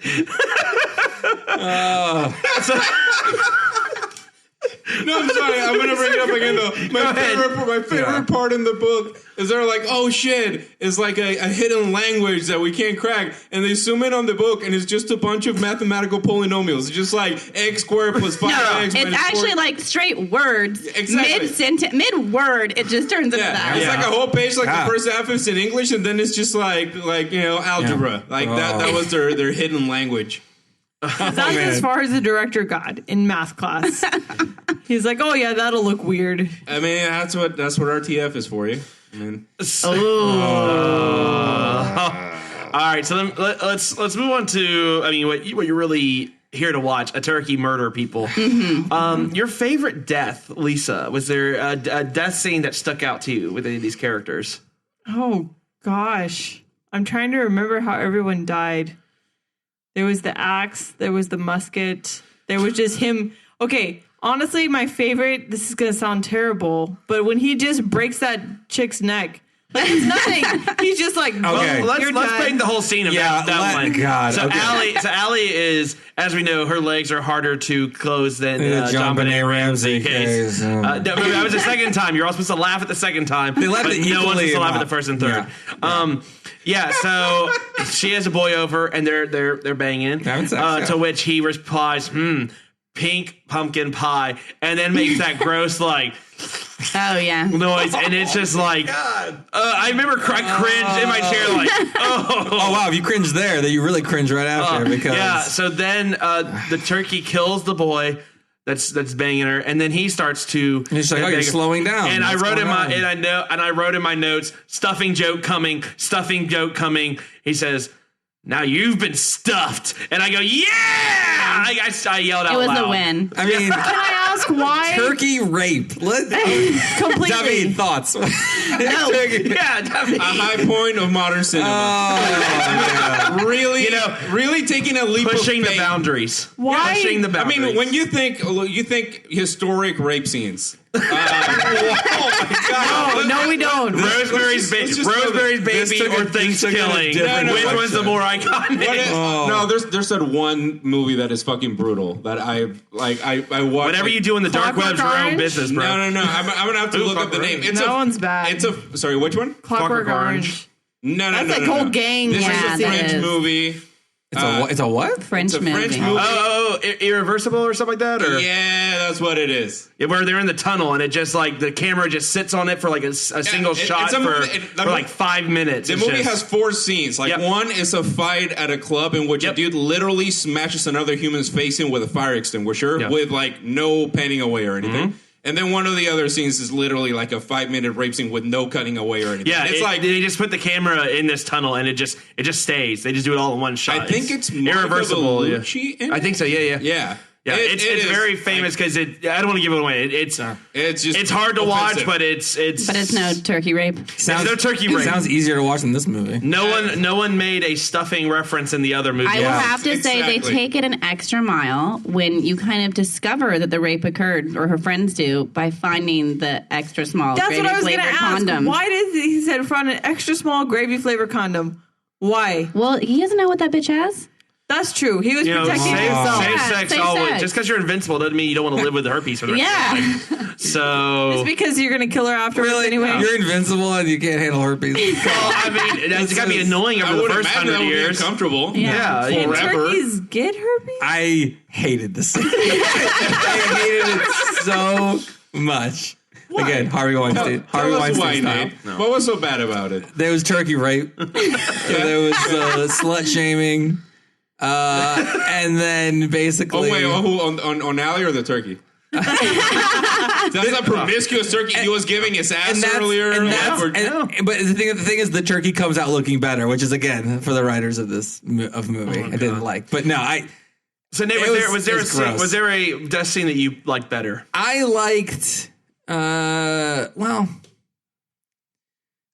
No, I'm sorry. I'm going to bring it up again, though. My favorite part in the book is they're like, oh, shit, it's like a hidden language that we can't crack. And they zoom in on the book, and it's just a bunch of mathematical polynomials. It's just like x squared plus 5x. No, it's actually 4. Like straight words. Exactly. Mid-word, it just turns into that. It's like a whole page, like the first half is in English, and then it's just like algebra. Like that was their hidden language. That's as far as the director got in math class. He's like, oh yeah, that'll look weird. I mean, that's what RTF is for you. I mean, all right. So then let's move on to what you're really here to watch: a turkey murder people. Mm-hmm. Your favorite death, Lisa? Was there a death scene that stuck out to you with any of these characters? Oh gosh, I'm trying to remember how everyone died. There was the axe. There was the musket. There was just him. Okay, honestly, my favorite, this is going to sound terrible, but when he just breaks that chick's neck, like it's nothing. He's just like, okay. Well, let's paint the whole scene of that one. God, so Allie is, as we know, her legs are harder to close than John Benet Ramsey case. That was the second time. You're all supposed to laugh at the second time. They laughed but no one's supposed to laugh at the first and third. Yeah. So she has a boy over, and they're banging. To which he replies, pink pumpkin pie, and then makes that gross noise, and it's just like, I remember I cringed in my chair, like, oh wow, if you cringe there, that you really cringe right after, because So then the turkey kills the boy that's banging her, and then he starts to. And he's like, "Oh, you're slowing down." And I wrote in my notes, stuffing joke coming. He says, "Now you've been stuffed," and I go, "Yeah!" I yelled out loud. It was a win. I mean, can I ask why? Turkey rape. Completely. David, thoughts? Yeah, definitely. A high point of modern cinema. Really taking a leap Pushing of the faith. boundaries. Why? Pushing the I boundaries. mean, when you think historic rape scenes. Oh my god! No, we don't. Rosemary's let's just Baby this took or a- this took a ThanksKilling. different Which direction. was the more iconic? What is, No, there's that one movie that is fucking brutal that I watch. Whatever you do in the dark Clockwork web's your own Orange? business, bro. No. I'm gonna have to look up the name. It's That one's bad. Sorry, which one? Clockwork Orange. No. That's no, like no, whole no. gang. This Yeah, is a that French is. movie. It's a what? French It's a movie. French movie. Irreversible or something like that? Or Yeah, that's what it is. where they're in the tunnel and it just like the camera just sits on it for like a single shot it's a for, movie- for like 5 minutes. The It's movie just- has 4 scenes. Like Yep. one is a fight at a club in which Yep. a dude literally smashes another human's face in with a fire extinguisher Yep. with like no panning away or anything. And then one of the other scenes is literally like a 5-minute rape scene with no cutting away or anything. Yeah, it's like they just put the camera in this tunnel and it just stays. They just do it all in one shot. I think it's Monica irreversible. Yeah. Bellucci in I it? think so. Yeah. Yeah. Yeah, It it's is, very famous because I don't want to give it away. It's just it's hard to watch, offensive. but it's no turkey rape. Sounds, no turkey rape. Sounds easier to watch than this movie. no one made a stuffing reference in the other movie. I will have to say they exactly. take it an extra mile when you kind of discover that the rape occurred, or her friends do, by finding the extra small That's gravy what I was going to flavored ask. condom. Why did he said find an extra small gravy flavored condom? Why? Well, he doesn't know what that bitch has. That's true. He was protecting himself. safe Yeah, sex safe always. sex. Just because you're invincible doesn't mean you don't want to live with herpes for the rest of your life. It's So because you're going to kill her afterwards Really? anyway. You're invincible and you can't handle herpes. well, I mean, that's got to be annoying I over the would first imagine that 100 would be years. uncomfortable. Yeah, Can forever. turkeys get herpes? I hated this. I hated it so much. Again, Harvey Weinstein. Harvey Tell us why, Weinstein style. Nate. What was so bad about it? There was turkey rape. There was slut shaming. And then basically. Oh wait, who on Allie or the turkey? That's a promiscuous turkey he was giving his ass earlier. But the thing is, the turkey comes out looking better, which is again for the writers of this movie. I didn't like, but no, So Nate, was there a death scene that you liked better? I liked. Well,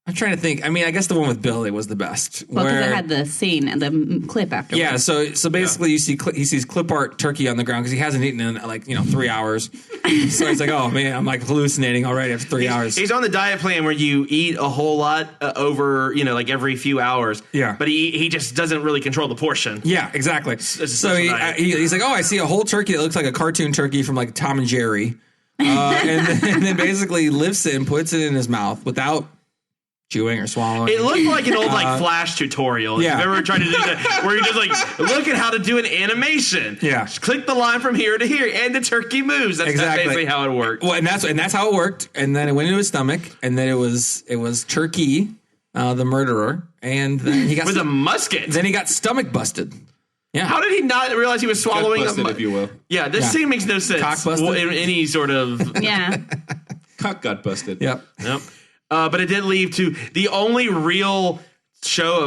I'm trying to think. I mean, I guess the one with Billy was the best. Well, because it had the scene and the clip afterwards. Yeah, so basically, he sees clip art turkey on the ground because he hasn't eaten in 3 hours. So he's like, "Oh man, I'm like hallucinating already after 3 hours." He's on the diet plan where you eat a whole lot over every few hours. Yeah, but he just doesn't really control the portion. Yeah, exactly. So he's like, "Oh, I see a whole turkey that looks like a cartoon turkey from like Tom and Jerry," and then basically lifts it and puts it in his mouth without chewing or swallowing. It looked like an old Flash tutorial. Yeah. If you've ever tried to do that, where you're just like, look at how to do an animation. Yeah. Just click the line from here to here, and the turkey moves. That's basically how it worked. Well, and that's how it worked. And then it went into his stomach, and then it was Turkey, the murderer, and then he got with a musket. Then he got stomach busted. Yeah. How did he not realize he was swallowing busted, if you will. Yeah, this scene makes no sense. Cock busted? In any sort of Cock got busted. Yep. But it did lead to the only real show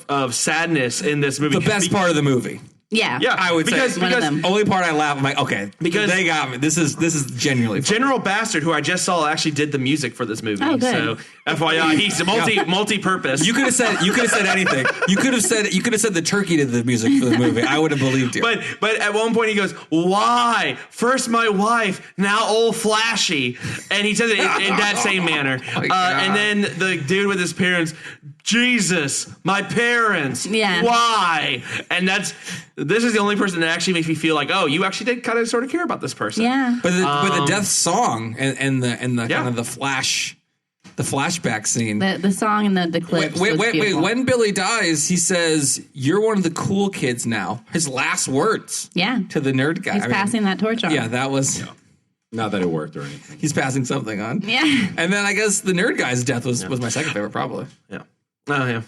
of sadness in this movie. The best part of the movie. Yeah. Yeah, I would because say. Only part I laugh. I'm like, okay, because they got me. This is genuinely funny. General Bastard, who I just saw, actually did the music for this movie. Oh, good. So FYI, he's multi-purpose. You could have said anything. You could have said the turkey did the music for the movie. I would have believed you. But at one point he goes, "Why? First my wife, now old Flashy," and he says it in that same manner. And then the dude with his parents, "Jesus, my parents, why?" And this is the only person that actually makes me feel like, oh, you actually did kind of sort of care about this person. Yeah. But the death song and the kind of the flashback scene. The song and the clips. Wait. Beautiful. When Billy dies, he says, "You're one of the cool kids now." His last words. Yeah. To the nerd guy. He's passing that torch on. Yeah, that was. Yeah. Not that it worked or anything. He's passing something on. Yeah. And then I guess the nerd guy's death was my second favorite, probably. Yeah. Oh yeah.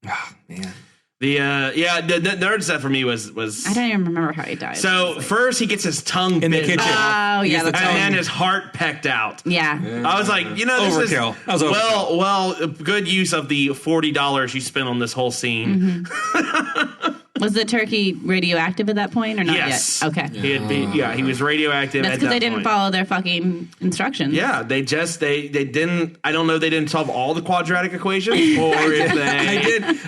Oh man. The nerd stuff for me was I don't even remember how he died. So first he gets his tongue in the bitten kitchen. Oh yeah, and then his heart pecked out. Yeah. I was like, this overkill. is That was overkill. well, good use of the $40 you spent on this whole scene. Was the turkey radioactive at that point or not Yes. yet? Okay. He was radioactive. That's at because that they didn't point. follow their fucking instructions. Yeah, they didn't. I don't know. They didn't solve all the quadratic equations, or if they.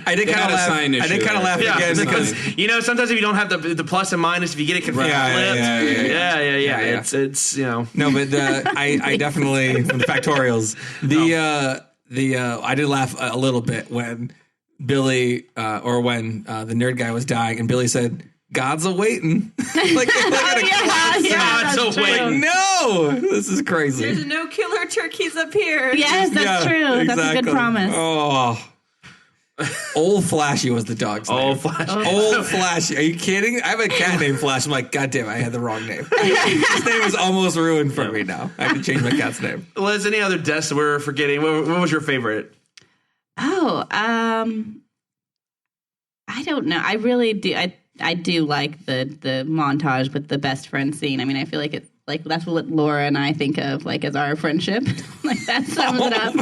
I did kind had of a laugh. sign I did issue kind of there. laugh Yeah, again because because sometimes if you don't have the plus and minus, if you get it confused, Yeah. Yeah. it's no, but I definitely the factorials. I did laugh a little bit when Billy when the nerd guy was dying and Billy said, "God's a waiting." like God's a waiting. No, this is crazy. There's no killer turkeys up here. Yes, that's true. Exactly. That's a good promise. Oh. Old Flashy was the dog's name. Old Flash. Old Flashy. Are you kidding? I have a cat named Flash. I'm like, God damn, I had the wrong name. His name is almost ruined for me now. I have to change my cat's name. Liz, any other deaths we're forgetting? What was your favorite? Oh, I don't know. I really do. I do like the montage with the best friend scene. I mean, I feel like it's like that's what Laura and I think of like as our friendship. Like that sums it up.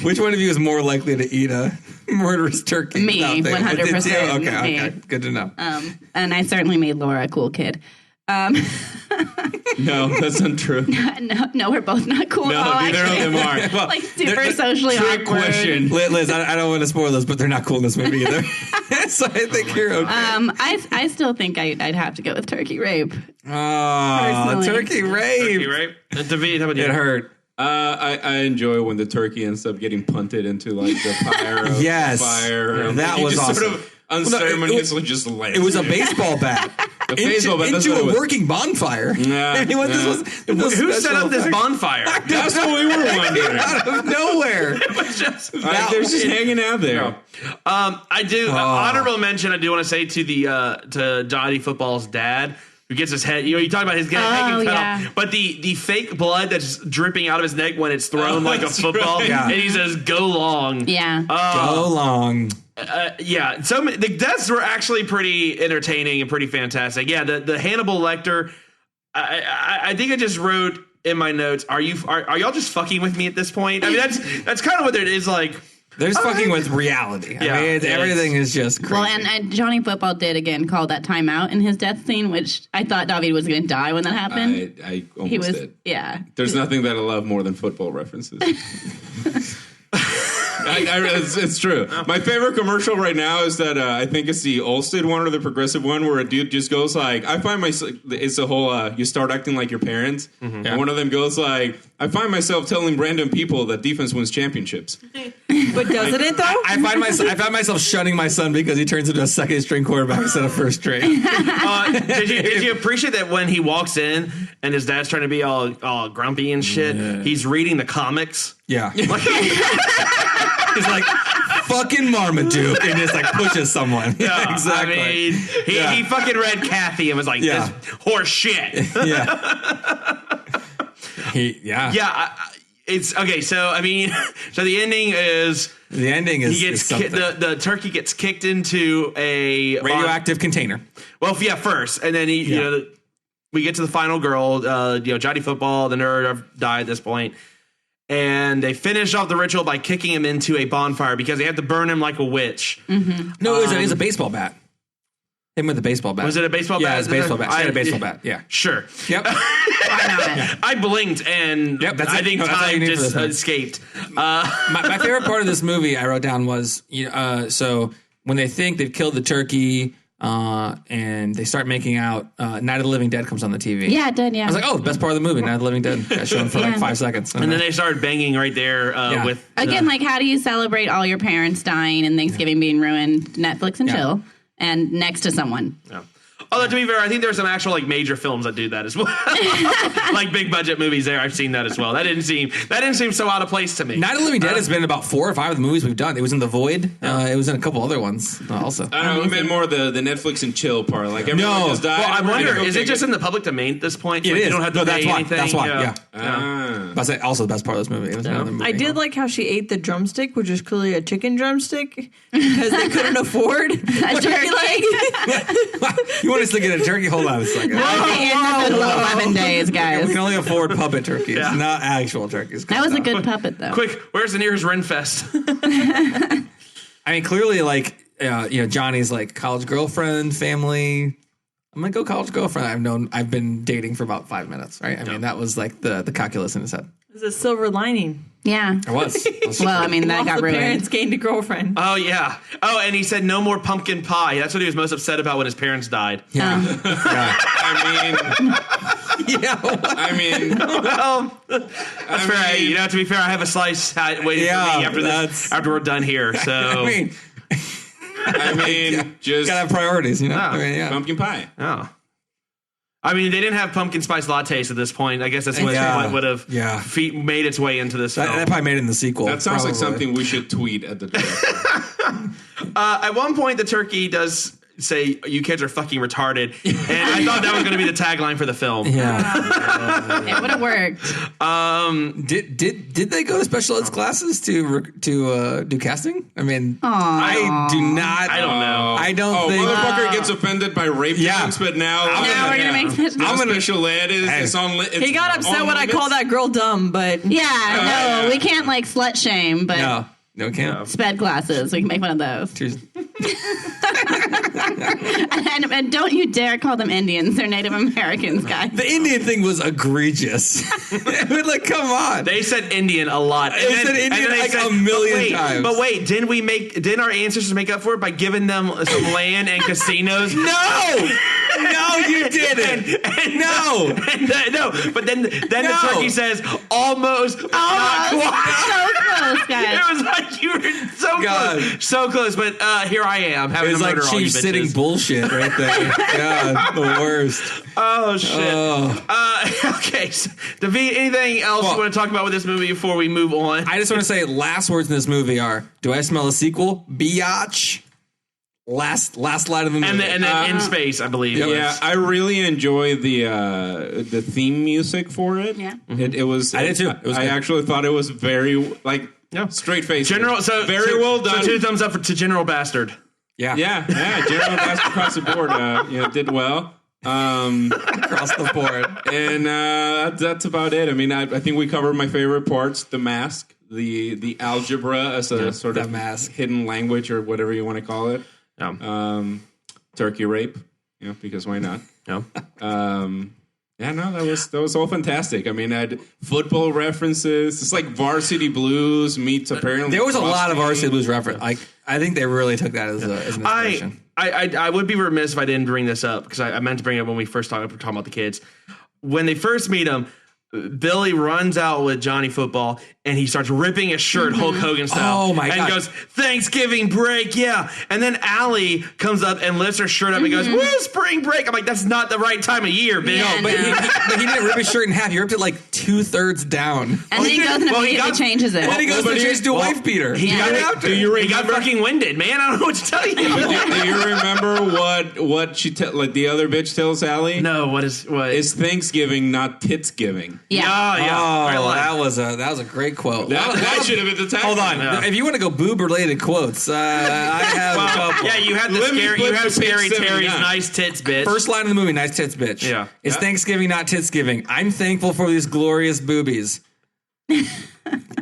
Which one of you is more likely to eat a murderous turkey? Me, 100%. Okay, good to know. And I certainly made Laura a cool kid. No, that's not true. No, we're both not cool. No, neither of them are. Well, like super socially trick awkward. question. Liz, I don't want to spoil this, but they're not cool in this movie either. So I think you're okay. I still think I'd have to go with turkey rape. Oh, Personally. turkey rape. Turkey rape. David, how about you? It hurt. I enjoy when the turkey ends up getting punted into like the pyre of Yes. fire. That He was just awesome. sort of unceremoniously just lands. It was a baseball bat. A baseball bat, that's into what it a was. working bonfire. Nah, And what nah. this was Who set up this bonfire? That's what we were wondering. out of nowhere. Like, they're just hanging out there. I do honorable mention. I do want to say to the to Johnny Football's dad, who gets his head. You talk about his hanging cut yeah. off, but the fake blood that's dripping out of his neck when it's thrown like a that's football, right. and he says, "Go long." Yeah. Go long. Yeah. So the deaths were actually pretty entertaining and pretty fantastic. Yeah. The Hannibal Lecter. I think I just wrote in my notes. Are y'all just fucking with me at this point? I mean, that's kind of what it is like. They're just fucking with reality. Yeah, I mean, it everything is just crazy. Well, and Johnny Football did again call that timeout in his death scene, which I thought David was going to die when that happened. I almost He was, did. yeah. There's nothing that I love more than football references. It's true. My favorite commercial right now is that I think it's the Olsted one or the Progressive one where a dude just goes like, I find myself, it's the whole, you start acting like your parents. Mm-hmm. And one of them goes like, I find myself telling random people that defense wins championships. But doesn't it though? I found myself shunning my son because he turns into a second string quarterback instead of first string. Did you appreciate that when he walks in and his dad's trying to be all grumpy and shit? Yeah. He's reading the comics. Yeah. He's like, fucking Marmaduke, and just like pushes someone. Yeah, exactly. I mean, he fucking read Kathy and was like, this horse shit. Yeah. It's okay. So I mean, the ending is he gets the turkey gets kicked into a radioactive container. Well, yeah, first, and then we get to the final girl. Johnny Football, the nerd, have died at this point. And they finish off the ritual by kicking him into a bonfire because they had to burn him like a witch. Mm-hmm. No, it was a baseball bat. Him with a baseball bat. Was it a baseball bat? Yeah, it was a baseball bat. She had a baseball bat. Yeah. Sure. Yep. I blinked and I think time just escaped. My favorite part of this movie I wrote down was, so when they think they've killed the turkey, and they start making out, Night of the Living Dead comes on the TV. Yeah, it did, yeah. I was like, oh, the best part of the movie, Night of the Living Dead. Got shown for like 5 seconds. And then they started banging right there with... Again, like, how do you celebrate all your parents dying and Thanksgiving being ruined? Netflix and chill. And next to someone. Yeah. Although, to be fair, I think there's some actual like major films that do that as well. Like big budget movies there. I've seen that as well. That didn't seem so out of place to me. Night of the Living Dead has been in about 4 or 5 of the movies we've done. It was in The Void. It was in a couple other ones also. I don't know. I meant more the Netflix and chill part. Like everyone just died. Well, I wonder, is it just in the public domain at this point? It is. You don't have to pay anything? That's why. Yeah. But also the best part of this movie. It was another movie. I did like how she ate the drumstick, which is clearly a chicken drumstick, because they couldn't afford a turkey leg. You want us to get a turkey? Hold on a second. That was 11 days, guys. We can only afford puppet turkeys, not actual turkeys. That was a good puppet, though. Quick, where's the nearest Renfest? I mean, clearly, like, Johnny's like college girlfriend, family. I'm gonna go college girlfriend. I've been dating for about 5 minutes, right? I mean, that was like the calculus in his head. It was a silver lining. Yeah. It was. Well, I mean, that Lost got the ruined. parents gained a girlfriend. Oh, yeah. Oh, and he said no more pumpkin pie. That's what he was most upset about when his parents died. Yeah. I mean, Well, that's fair. You know, to be fair, I have a slice waiting for me after we're done here. So, I mean, just gotta have priorities, you know. Yeah. I mean, pumpkin pie. oh. I mean, they didn't have pumpkin spice lattes at this point. I guess that's what would have made its way into this film. That probably made it in the sequel. That sounds like something we should tweet at the director. At one point, the turkey does say, "You kids are fucking retarded," and I thought that was going to be the tagline for the film. Yeah. It would have worked. Did they go to special ed classes to do casting? I mean, I do not. I don't know. I don't think. Motherfucker gets offended by rape jokes, but now Now we're gonna make special ed is on. He got upset when I called that girl dumb, but no, we can't like slut shame, but No, we can't. sped classes, we can make one of those. And don't you dare call them Indians. They're Native Americans, guys. The Indian thing was egregious. Like, come on. They said Indian a lot. They said Indian like a million times. But wait, didn't our ancestors make up for it by giving them some land and casinos? No! No, you didn't. No. But then the turkey says almost not quite. So close, guys. It was like you were so close. But here I am having It was to like murder all you chief sitting bitches. bullshit right there. God, the worst. Oh shit. Okay. So, David, anything else you want to talk about with this movie before we move on? I just want to say last words in this movie are, do I smell a sequel? Biatch. Last line of the movie. And then in space, I believe. Yeah, I really enjoy the theme music for it. Yeah. It was. I did too. It was I good. actually thought it was very straight face. Very well done. So 2 thumbs up to General Bastard. Yeah. General Bastard across the board. Did well. Across the board. And that's about it. I mean, I think we covered my favorite parts: the mask, the algebra as a sort of mask. hidden language or whatever you want to call it. Turkey rape, because why not? No. That was all fantastic. I mean, I had football references. It's like Varsity Blues meets apparently. There was a lot of Varsity Blues reference. Like, I think they really took that as an inspiration. I would be remiss if I didn't bring this up because I meant to bring it up when we first talking about the kids. When they first meet him, Billy runs out with Johnny Football and he starts ripping his shirt Hulk Hogan style. Oh my god! And goes, Thanksgiving break, yeah. And then Allie comes up and lifts her shirt up and goes, woo, spring break. I'm like, that's not the right time of year, bitch. Yeah, But he didn't rip his shirt in half. He ripped it like 2/3 down. And then he goes and immediately changes it. And then he goes to change to a wife beater. He got fucking winded, man. I don't know what to tell you. Do you remember what she the other bitch tells Allie? No, what? It's Thanksgiving, not Titsgiving. Yeah. Oh, that was a great quote. That should have been the tagline. Hold on. Yeah. If you want to go boob related quotes, I have a couple. Yeah, you have Scary Terry's nice tits, bitch. First line of the movie, nice tits, bitch. Yeah. It's Thanksgiving, not Titsgiving. I'm thankful for these glorious boobies.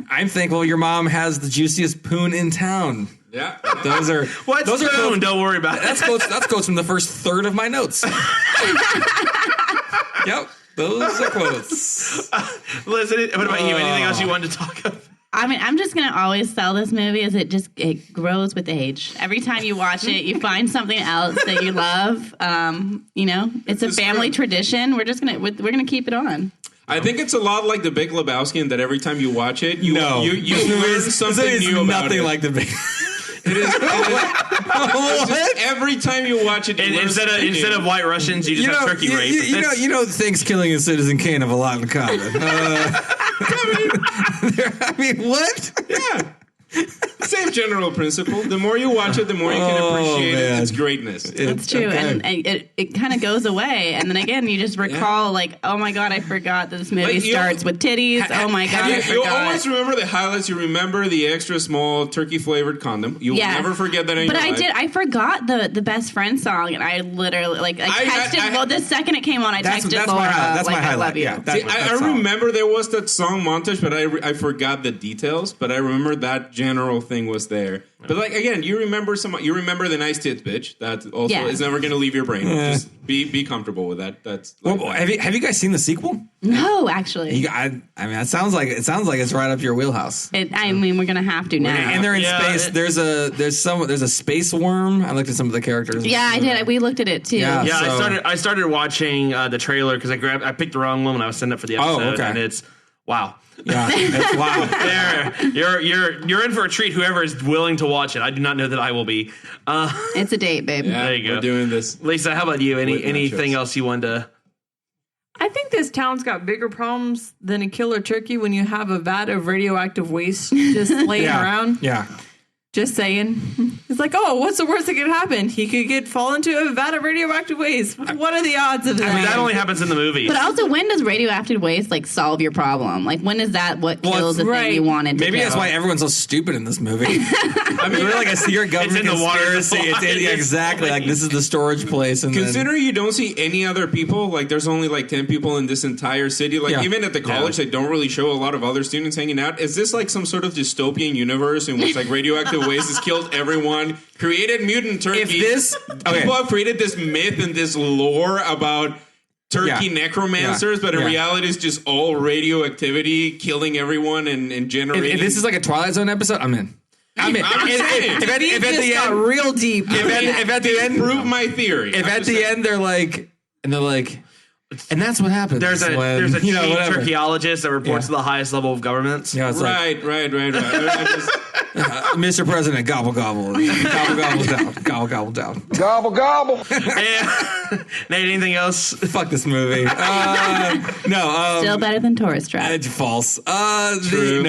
I'm thankful your mom has the juiciest poon in town. Yeah. Those are What's those are spoon? quotes, Don't worry about it. that's quotes from the first third of my notes. Yep. Those are quotes. Listen, what about you? Anything else you wanted to talk about? I mean, I'm just gonna always sell this movie as it grows with age. Every time you watch it, you find something else that you love. It's a family tradition. We're gonna keep it on. I think it's a lot like The Big Lebowski, in that every time you watch it, you learn This something is new about nothing it. like the big. It is just every time you watch it, you learn Instead something new. of White Russians, you just have turkey rape. ThanksKilling and Citizen Kane have a lot in common. I mean, what? Yeah. Same general principle. The more you watch it, the more you can appreciate its greatness. That's true, and it kind of goes away, and then again, you just recall like, oh my god, I forgot that this movie starts with titties. Oh my god, I You forgot. always remember the highlights. You remember the extra small turkey flavored condom. You will never forget that in your life. I forgot the best friend song, and I literally texted. The second it came on, I texted Laura. That's my I highlight. love you. Yeah, I remember there was that song montage, but I forgot the details. But I remember that general thing. thing was there. But like again, you remember the nice tits bitch. That also is never going to leave your brain. Just be comfortable with that. That's like well, have you guys seen the sequel? No, actually. I mean, it sounds like it's right up your wheelhouse. I mean, we're gonna have to now. And they're in space. There's a space worm. I looked at some of the characters. Yeah, I did. We looked at it too. Yeah, I started watching the trailer because I picked the wrong one when I was sending it for the episode, and it's wow. Yeah, it's wow. You're in for a treat. Whoever is willing to watch it. I do not know that I will be. It's a date, babe. Yeah, there you go. We're doing this. Lisa, how about you? Anything else you wanted to? I think this town's got bigger problems than a killer turkey when you have a vat of radioactive waste just laying around. Yeah. Just saying. It's like, oh, what's the worst that could happen? He could fall into a vat of radioactive waste. What are the odds of that? I mean, that only happens in the movies. But also, when does radioactive waste like solve your problem? Like, when is that what kills the thing you wanted to Maybe kill? that's why everyone's so stupid in this movie. I mean, really like a secret government it's in the conspiracy. water. Exactly. Like, this is the storage place. And Considering you don't see any other people, like there's only like 10 people in this entire city. Like even at the college, they don't really show a lot of other students hanging out. Is this like some sort of dystopian universe in which like radioactive waste has killed everyone, created mutant turkeys? People have created this myth and this lore about turkey necromancers, but in reality, it's just all radioactivity killing everyone and generating. If this is like a Twilight Zone episode, I'm in. If at the end, real deep. If at the end, prove my theory. If at the end they're like, and that's what happens. There's a chief turkeyologist that reports to the highest level of governments. Yeah, right. Mr. President, gobble gobble, gobble gobble down, gobble gobble down, gobble gobble. Nate, anything else? Fuck this movie. No, still better than Tourist Trap. It's false. True.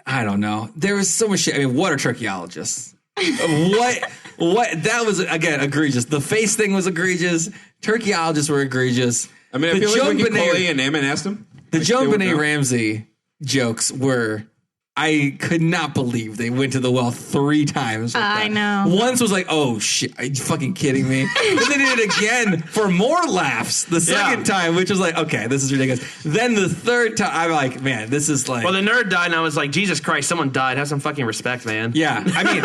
I don't know. There was so much shit. I mean, what are turkeyologists? What? That was again egregious. The face thing was egregious. Turkeyologists were egregious. I mean, I feel like we could call A&M and ask them. The Joan Benet Ramsey jokes were. I could not believe they went to the well 3 times. I know. Once was like, oh shit, are you fucking kidding me? Then they did it again for more laughs the second time, which was like, okay, this is ridiculous. Then the third time, I'm like, man, this is like. Well, the nerd died, and I was like, Jesus Christ, someone died. Have some fucking respect, man. Yeah, I mean,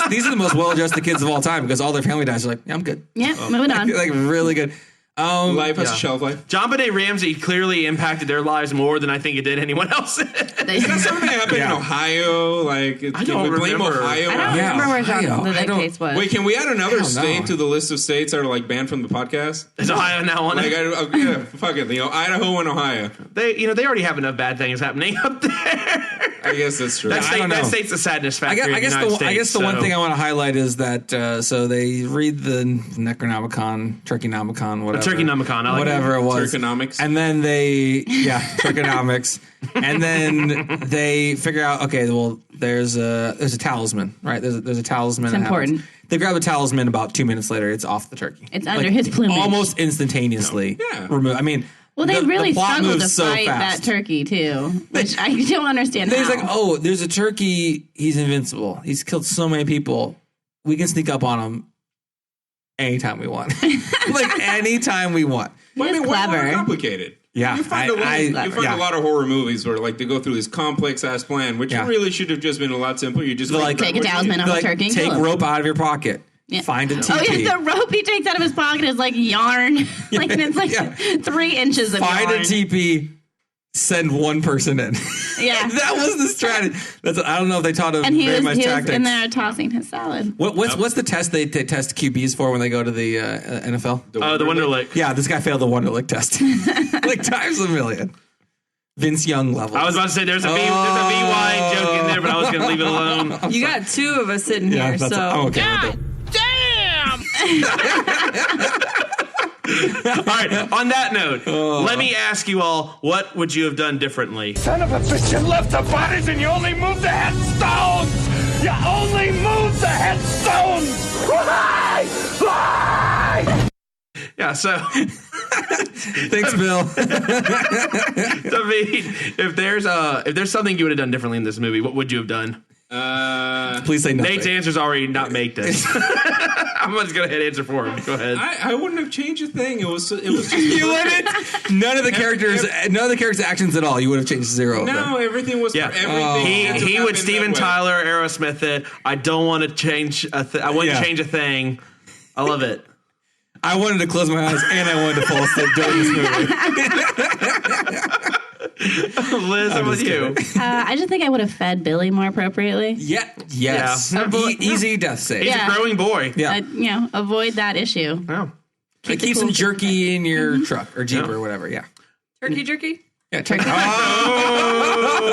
these are the most well-adjusted kids of all time because all their family dies. They're like, yeah, I'm good. Yeah, moving on. Like really good. Life has a shelf life. John Benet Ramsey clearly impacted their lives more than I think it did anyone else. Is that something that happened in Ohio? Like, I don't remember. Ohio? I don't remember where John case was. Wait, can we add another state to the list of states that are like banned from the podcast? Is Ohio now on it? Fuck it. Idaho and Ohio. They already have enough bad things happening up there. I guess that's true. That state's a sadness factory. I guess the one thing I want to highlight is that so they read the Necronomicon, Turkeynomicon, whatever. Turkeynomicon, I like whatever it was. Turkonomics. And then Turkonomics. And then they figure out, okay, well, there's a talisman, right? There's a talisman. It's important. They grab the talisman. About 2 minutes later, it's off the turkey. It's under his plumage. Almost instantaneously. Removed. I mean. Well, they really struggled to fight fast. that turkey, too, which I don't understand how. He's like, oh, there's a turkey. He's invincible. He's killed so many people. We can sneak up on him anytime we want. Like, anytime we want. Well, I mean, clever. More complicated. Yeah. You find a lot of horror movies where, like, they go through this complex-ass plan, which really should have just been a lot simpler. You just, like, take a talisman off a turkey and take kill him. rope out of your pocket. Yeah. Find a TP. Oh, yeah, the rope he takes out of his pocket is like yarn. Like, and it's like 3 inches of yarn. Find a TP, send one person in. Yeah. That was the strategy. I don't know if they taught him very much tactics. And he was in there tossing his salad. What's the test they test QBs for when they go to the NFL? The Wonderlic. Yeah, this guy failed the Wonderlic test. Like times a million. Vince Young level. I was about to say there's a VY joke in there, but I was going to leave it alone. You got 2 of us sitting here, so. I'm okay with it. Damn! All right, on that note, let me ask you all, what would you have done differently? Son of a bitch, you left the bodies and you only moved the headstones! You only moved the headstones! Why? Why? Yeah, so... Thanks, Bill. David, if there's something you would have done differently in this movie, what would you have done? Please say nothing. Nate's answer's already not make this. I'm just going to hit answer for him. Go ahead. I wouldn't have changed a thing. It was just You wouldn't? None of the characters' actions at all. You would have changed zero. No, everything was everything. He would Steven Tyler Aerosmith it. I don't want to change a thing. I wouldn't change a thing. I love it. I wanted to close my eyes and I wanted to fall asleep during this movie. Liz, I'm with you. I just think I would have fed Billy more appropriately. Yes. Yeah. Easy death save. He's a growing boy. Yeah. Avoid that issue. Oh. Keep some jerky in your truck or Jeep or whatever. Yeah. Turkey jerky? Yeah, turkey. Oh!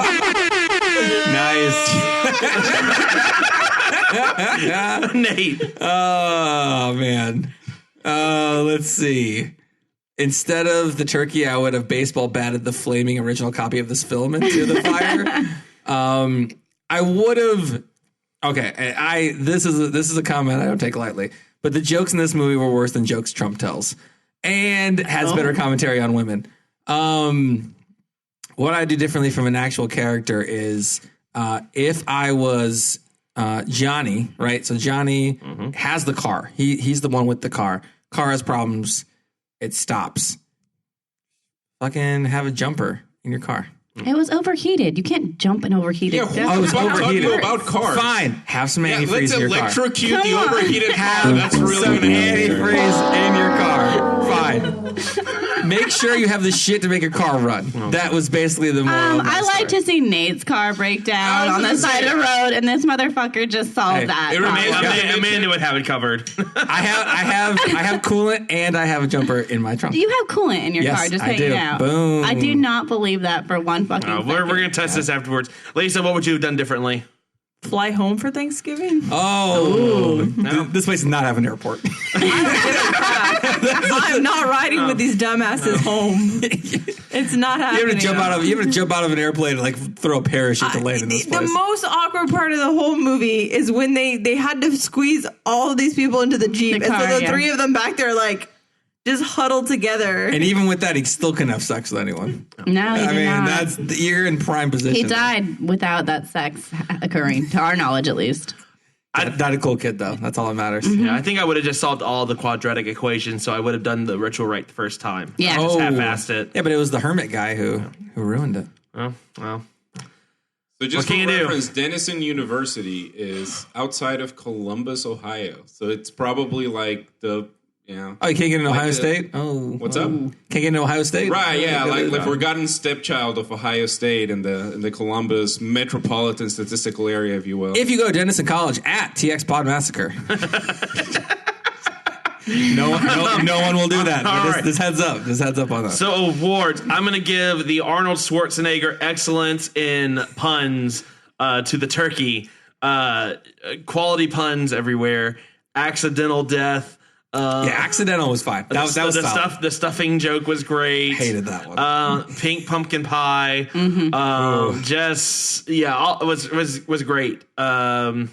Nice. Nate. Oh, man. Let's see. Instead of the turkey, I would have baseball batted the flaming original copy of this film into the fire. I would have. Okay, this is a comment I don't take lightly, but the jokes in this movie were worse than jokes Trump tells, and has better commentary on women. What I do differently from an actual character is if I was Johnny, right? So Johnny has the car. He's the one with the car. Car has problems. It stops. Fucking have a jumper in your car. It was overheated. You can't jump an overheated. Yeah, it was overheated. About cars. Fine. Have some antifreeze in your car. Let's electrocute the overheated car. That's really some going to happen. antifreeze in your car. Fine. Make sure you have the shit to make your car run. That was basically the moral. I like to see Nate's car break down on the side of the road, and this motherfucker just solved that. Amanda would have it covered. I have coolant and I have a jumper in my trunk. Do you have coolant in your car? Just hanging out. Boom. I do not believe that for one fucking second. We're going to test this afterwards. Lisa, what would you have done differently? Fly home for Thanksgiving? This place does not have an airport. I'm not riding with these dumbasses home. It's not happening. You have to jump out of an airplane and like throw a parachute to land in this place. The most awkward part of the whole movie is when they had to squeeze all of these people into the Jeep. And so the three of them back there like just huddled together. And even with that, he still couldn't have sex with anyone. No, he did not. You're in prime position. He died without that sex occurring, to our knowledge at least. Not a cool kid, though. That's all that matters. Yeah, I think I would have just solved all the quadratic equations, so I would have done the ritual right the first time. Yeah. Just half-assed it. Yeah, but it was the hermit guy who ruined it. Oh, well. So just for reference, Denison University is outside of Columbus, Ohio. So it's probably like the... Yeah. Oh, you can't get into Ohio State? What's up? Can't get into Ohio State? Right, yeah. Like forgotten stepchild of Ohio State in the Columbus metropolitan statistical area, if you will. If you go to Denison College at TX Pod Massacre. No one will do that. This heads up. This heads up on that. So awards. I'm going to give the Arnold Schwarzenegger excellence in puns to the turkey. Quality puns everywhere. Accidental death. Accidental was fine. That was solid. The stuffing joke was great. Hated that one. Pink pumpkin pie. It was great. Yeah.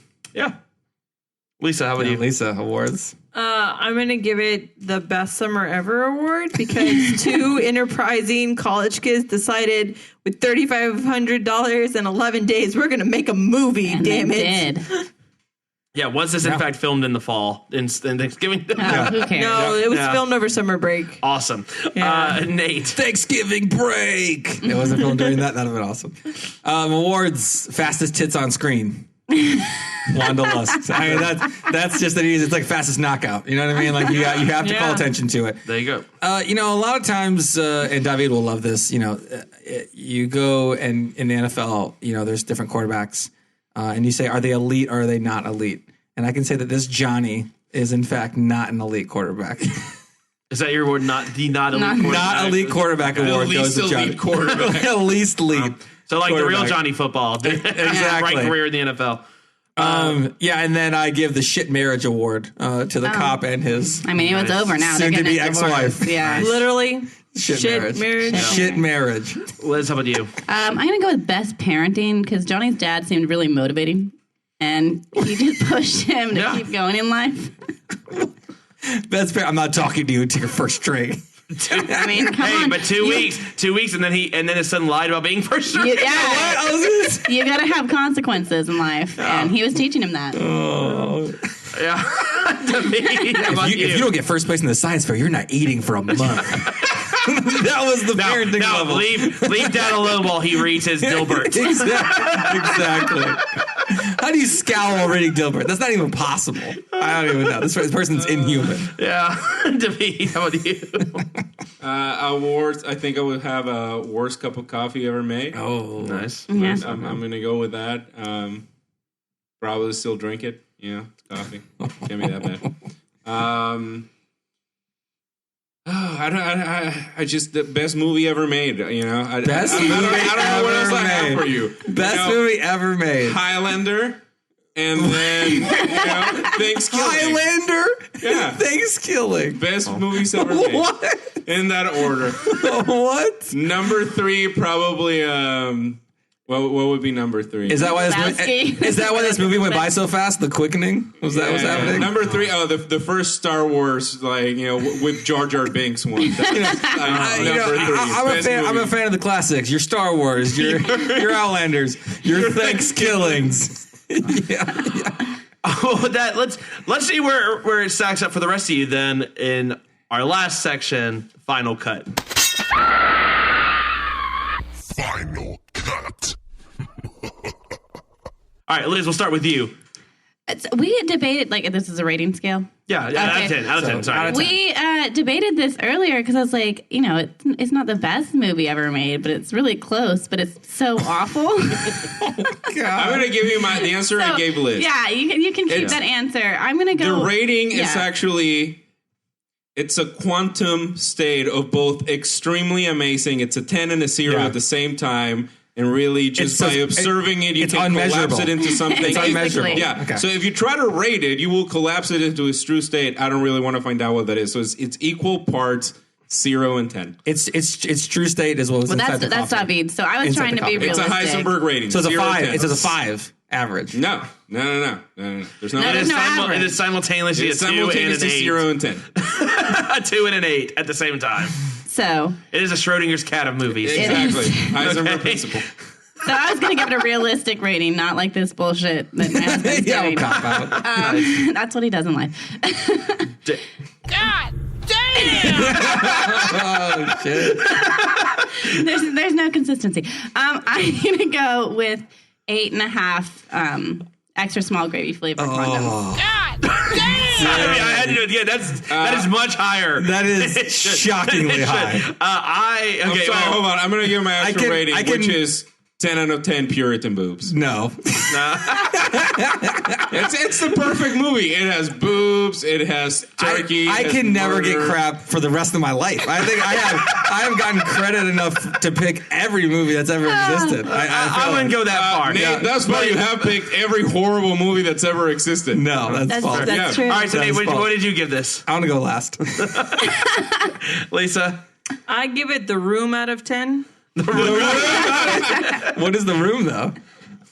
Lisa, how about you? Lisa, awards. I'm going to give it the Best Summer Ever award because two enterprising college kids decided with $3,500 and 11 days, we're going to make a movie, and damn they it. Did. Yeah, was this in fact filmed in the fall in Thanksgiving? Who cares? No, it was filmed over summer break. Awesome. Yeah. Nate. Thanksgiving break. It wasn't filmed during that. That would have been awesome. Awards, fastest tits on screen. Wanda Lust. I mean, that's just an easy. It's like fastest knockout. You know what I mean? Like you have to call attention to it. There you go. A lot of times, and David will love this. You go and in the NFL, there's different quarterbacks, and you say, are they elite or are they not elite? And I can say that this Johnny is in fact not an elite quarterback. Is that your award? Not elite quarterback. Not elite quarterback award goes to Johnny. Quarterback. At least elite. So like the real Johnny football. Exactly. Right career in the NFL. And then I give the shit marriage award to the cop and his. I mean, it was over now. Soon to be ex-wife. Yeah, Literally. Shit marriage. Shit marriage. Liz, how about you? I'm gonna go with best parenting because Johnny's dad seemed really motivating, and he just pushed him to keep going in life. Best parent. I'm not talking to you until your first drink. I mean, come on. But 2 weeks, and then his son lied about being first. You got to have consequences in life, and he was teaching him that. Oh. Yeah. If you don't get first place in the science fair, you're not eating for a month. That was the parenting level. Leave Dad alone while he reads his Dilbert. Exactly. How do you scowl while reading Dilbert? That's not even possible. I don't even know. This person's inhuman. Yeah. David, how about you? Awards. I think I would have a worst cup of coffee ever made. Oh, nice. Yeah. I'm going to go with that. Probably still drink it. Yeah, it's coffee. Can't be that bad. I just the best movie ever made. You know, I don't know what else I have for you. Best movie ever made. Highlander, and then ThanksKilling. Highlander. Yeah, ThanksKilling. Best movies ever made. What? In that order. What? Number 3, probably. What would be number 3? Is that why this movie went by so fast? The Quickening? Was that what's happening? Number 3, the first Star Wars, with Jar Jar Binks one. Number 3. I'm a fan of the classics. Your Star Wars, your Outlanders, your ThanksKillings. Yeah. Oh, let's see where it stacks up for the rest of you then in our last section, Final Cut. Final Cut. All right, Liz, we'll start with you. We debated, this is a rating scale. Yeah, out of 10. Out of 10, sorry. We debated this earlier because I was like, it's not the best movie ever made, but it's really close, but it's so awful. I'm going to give you the answer I gave Liz. Yeah, you can keep that answer. I'm going to go. The rating is actually... It's a quantum state of both extremely amazing. It's a 10 and a 0 at the same time. And really, just by observing it, you can collapse it into something. It's unmeasurable. Yeah. Okay. So if you try to rate it, you will collapse it into its true state. I don't really want to find out what that is. So it's equal parts 0 and 10. Its true state as well as inside the coffee. That's David. So I was trying to be realistic. It's a Heisenberg rating. So it's a 5. It's a 5 average. No. There's no average. It is simultaneously a 2 and an 8. 0 and 10. A 2 and an 8 at the same time. So it is a Schrodinger's cat of movies. Exactly. Heisenberg principle. So I was going to give it a realistic rating, not like this bullshit that my husband's doing. Cop out. That's what he does in life. God damn! Oh, shit. There's no consistency. I'm going to go with 8.5 extra small gravy flavored condoms. God damn! I had to do it again. That is much higher. That is shockingly high. Hold on. I'm going to give my extra rating, which is 10 out of 10 Puritan boobs. No. It's the perfect movie. It has boobs. It has turkey. I can never get crap for the rest of my life. I think I have gotten credit enough to pick every movie that's ever existed. I wouldn't go that far. Nate, that's why you have picked every horrible movie that's ever existed. No, that's false. That's true. All right, so Nate, what did you give this? I want to go last. Lisa? I give it The Room out of 10. What is The Room, though?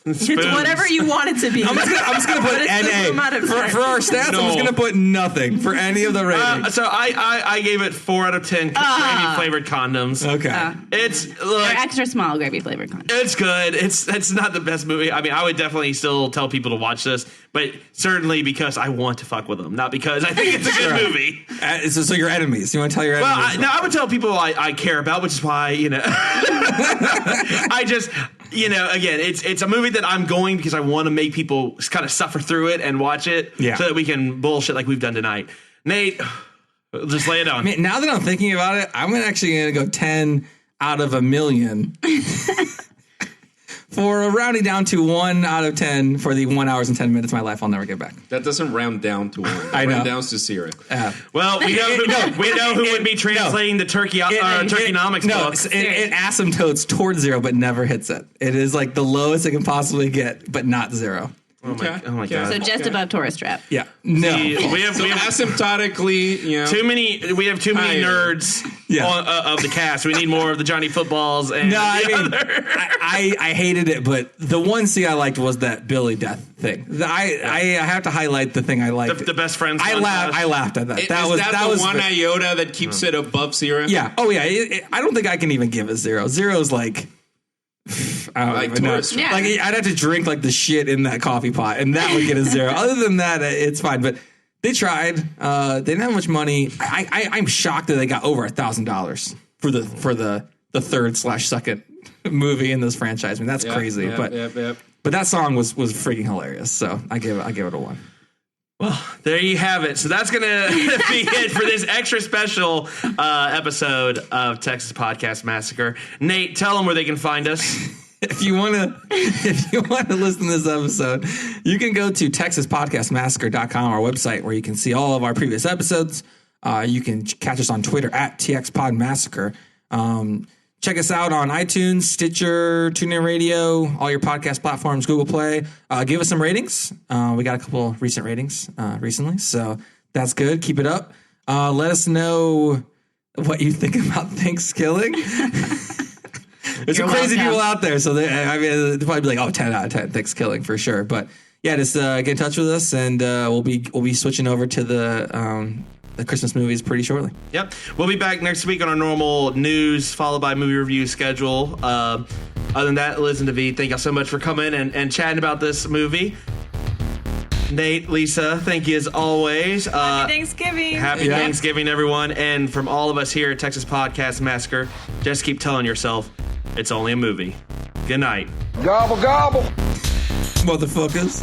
It's whatever you want it to be. I'm just gonna put NA for our stats. No. I'm just gonna put nothing for any of the ratings. So I gave it 4 out of 10 gravy flavored condoms. Okay, it's extra small gravy flavored condoms. It's good. It's not the best movie. I mean, I would definitely still tell people to watch this, but certainly because I want to fuck with them, not because I think it's a good movie. So your enemies. You want to tell your enemies? Well, I would tell people I care about, which is why I just again, it's a movie that I'm going because I want to make people kind of suffer through it and watch it so that we can bullshit like we've done tonight. Nate, just lay it on. Man, now that I'm thinking about it, I'm actually going to go 10 out of 1,000,000 for rounding down to 1 out of 10 for the 1 hour and 10 minutes of my life I'll never get back. That doesn't round down to 1. I know. Round down to 0. Well, we know who would be translating the Turkeynomics books. It asymptotes towards 0, but never hits it. It is like the lowest it can possibly get, but not 0. Oh my god! So just above tourist trap. Yeah. No. See, we have asymptotically, we have too many nerds of the cast. We need more of the Johnny Footballs. And I hated it, but the one scene I liked was that Billy death thing. I have to highlight the thing I liked. The best friends. I laughed at that. That was the one iota that keeps it above 0. Yeah. Oh yeah. I don't think I can even give it 0. 0 is like. I don't even know. Yeah. Like I'd have to drink like the shit in that coffee pot, and that would get a 0. Other than that, it's fine. But they tried. They didn't have much money. I'm shocked that they got over $1,000 for the third/second movie in this franchise. I mean, that's crazy. But that song was freaking hilarious. So I give it a 1. Well, there you have it. So that's going to be it for this extra special episode of Texas Podcast Massacre. Nate, tell them where they can find us. If you want to listen to this episode, you can go to TexasPodcastMassacre.com, our website, where you can see all of our previous episodes. You can catch us on Twitter at TXPodMassacre. Check us out on iTunes, Stitcher, TuneIn Radio, all your podcast platforms, Google Play. Give us some ratings. We got a couple recent ratings recently, so that's good. Keep it up. Let us know what you think about ThanksKilling. There's some crazy people out there, so they'll probably be like, 10 out of 10, ThanksKilling for sure. But yeah, just get in touch with us, and we'll be switching over to the Christmas movies pretty shortly. Yep. We'll be back next week on our normal news followed by movie review schedule. Other than that, Liz and David, thank y'all so much for coming and chatting about this movie. Nate, Lisa, thank you as always. Happy Thanksgiving. Happy Thanksgiving, everyone. And from all of us here at Texas Podcast Massacre, just keep telling yourself it's only a movie. Good night. Gobble, gobble. Motherfuckers.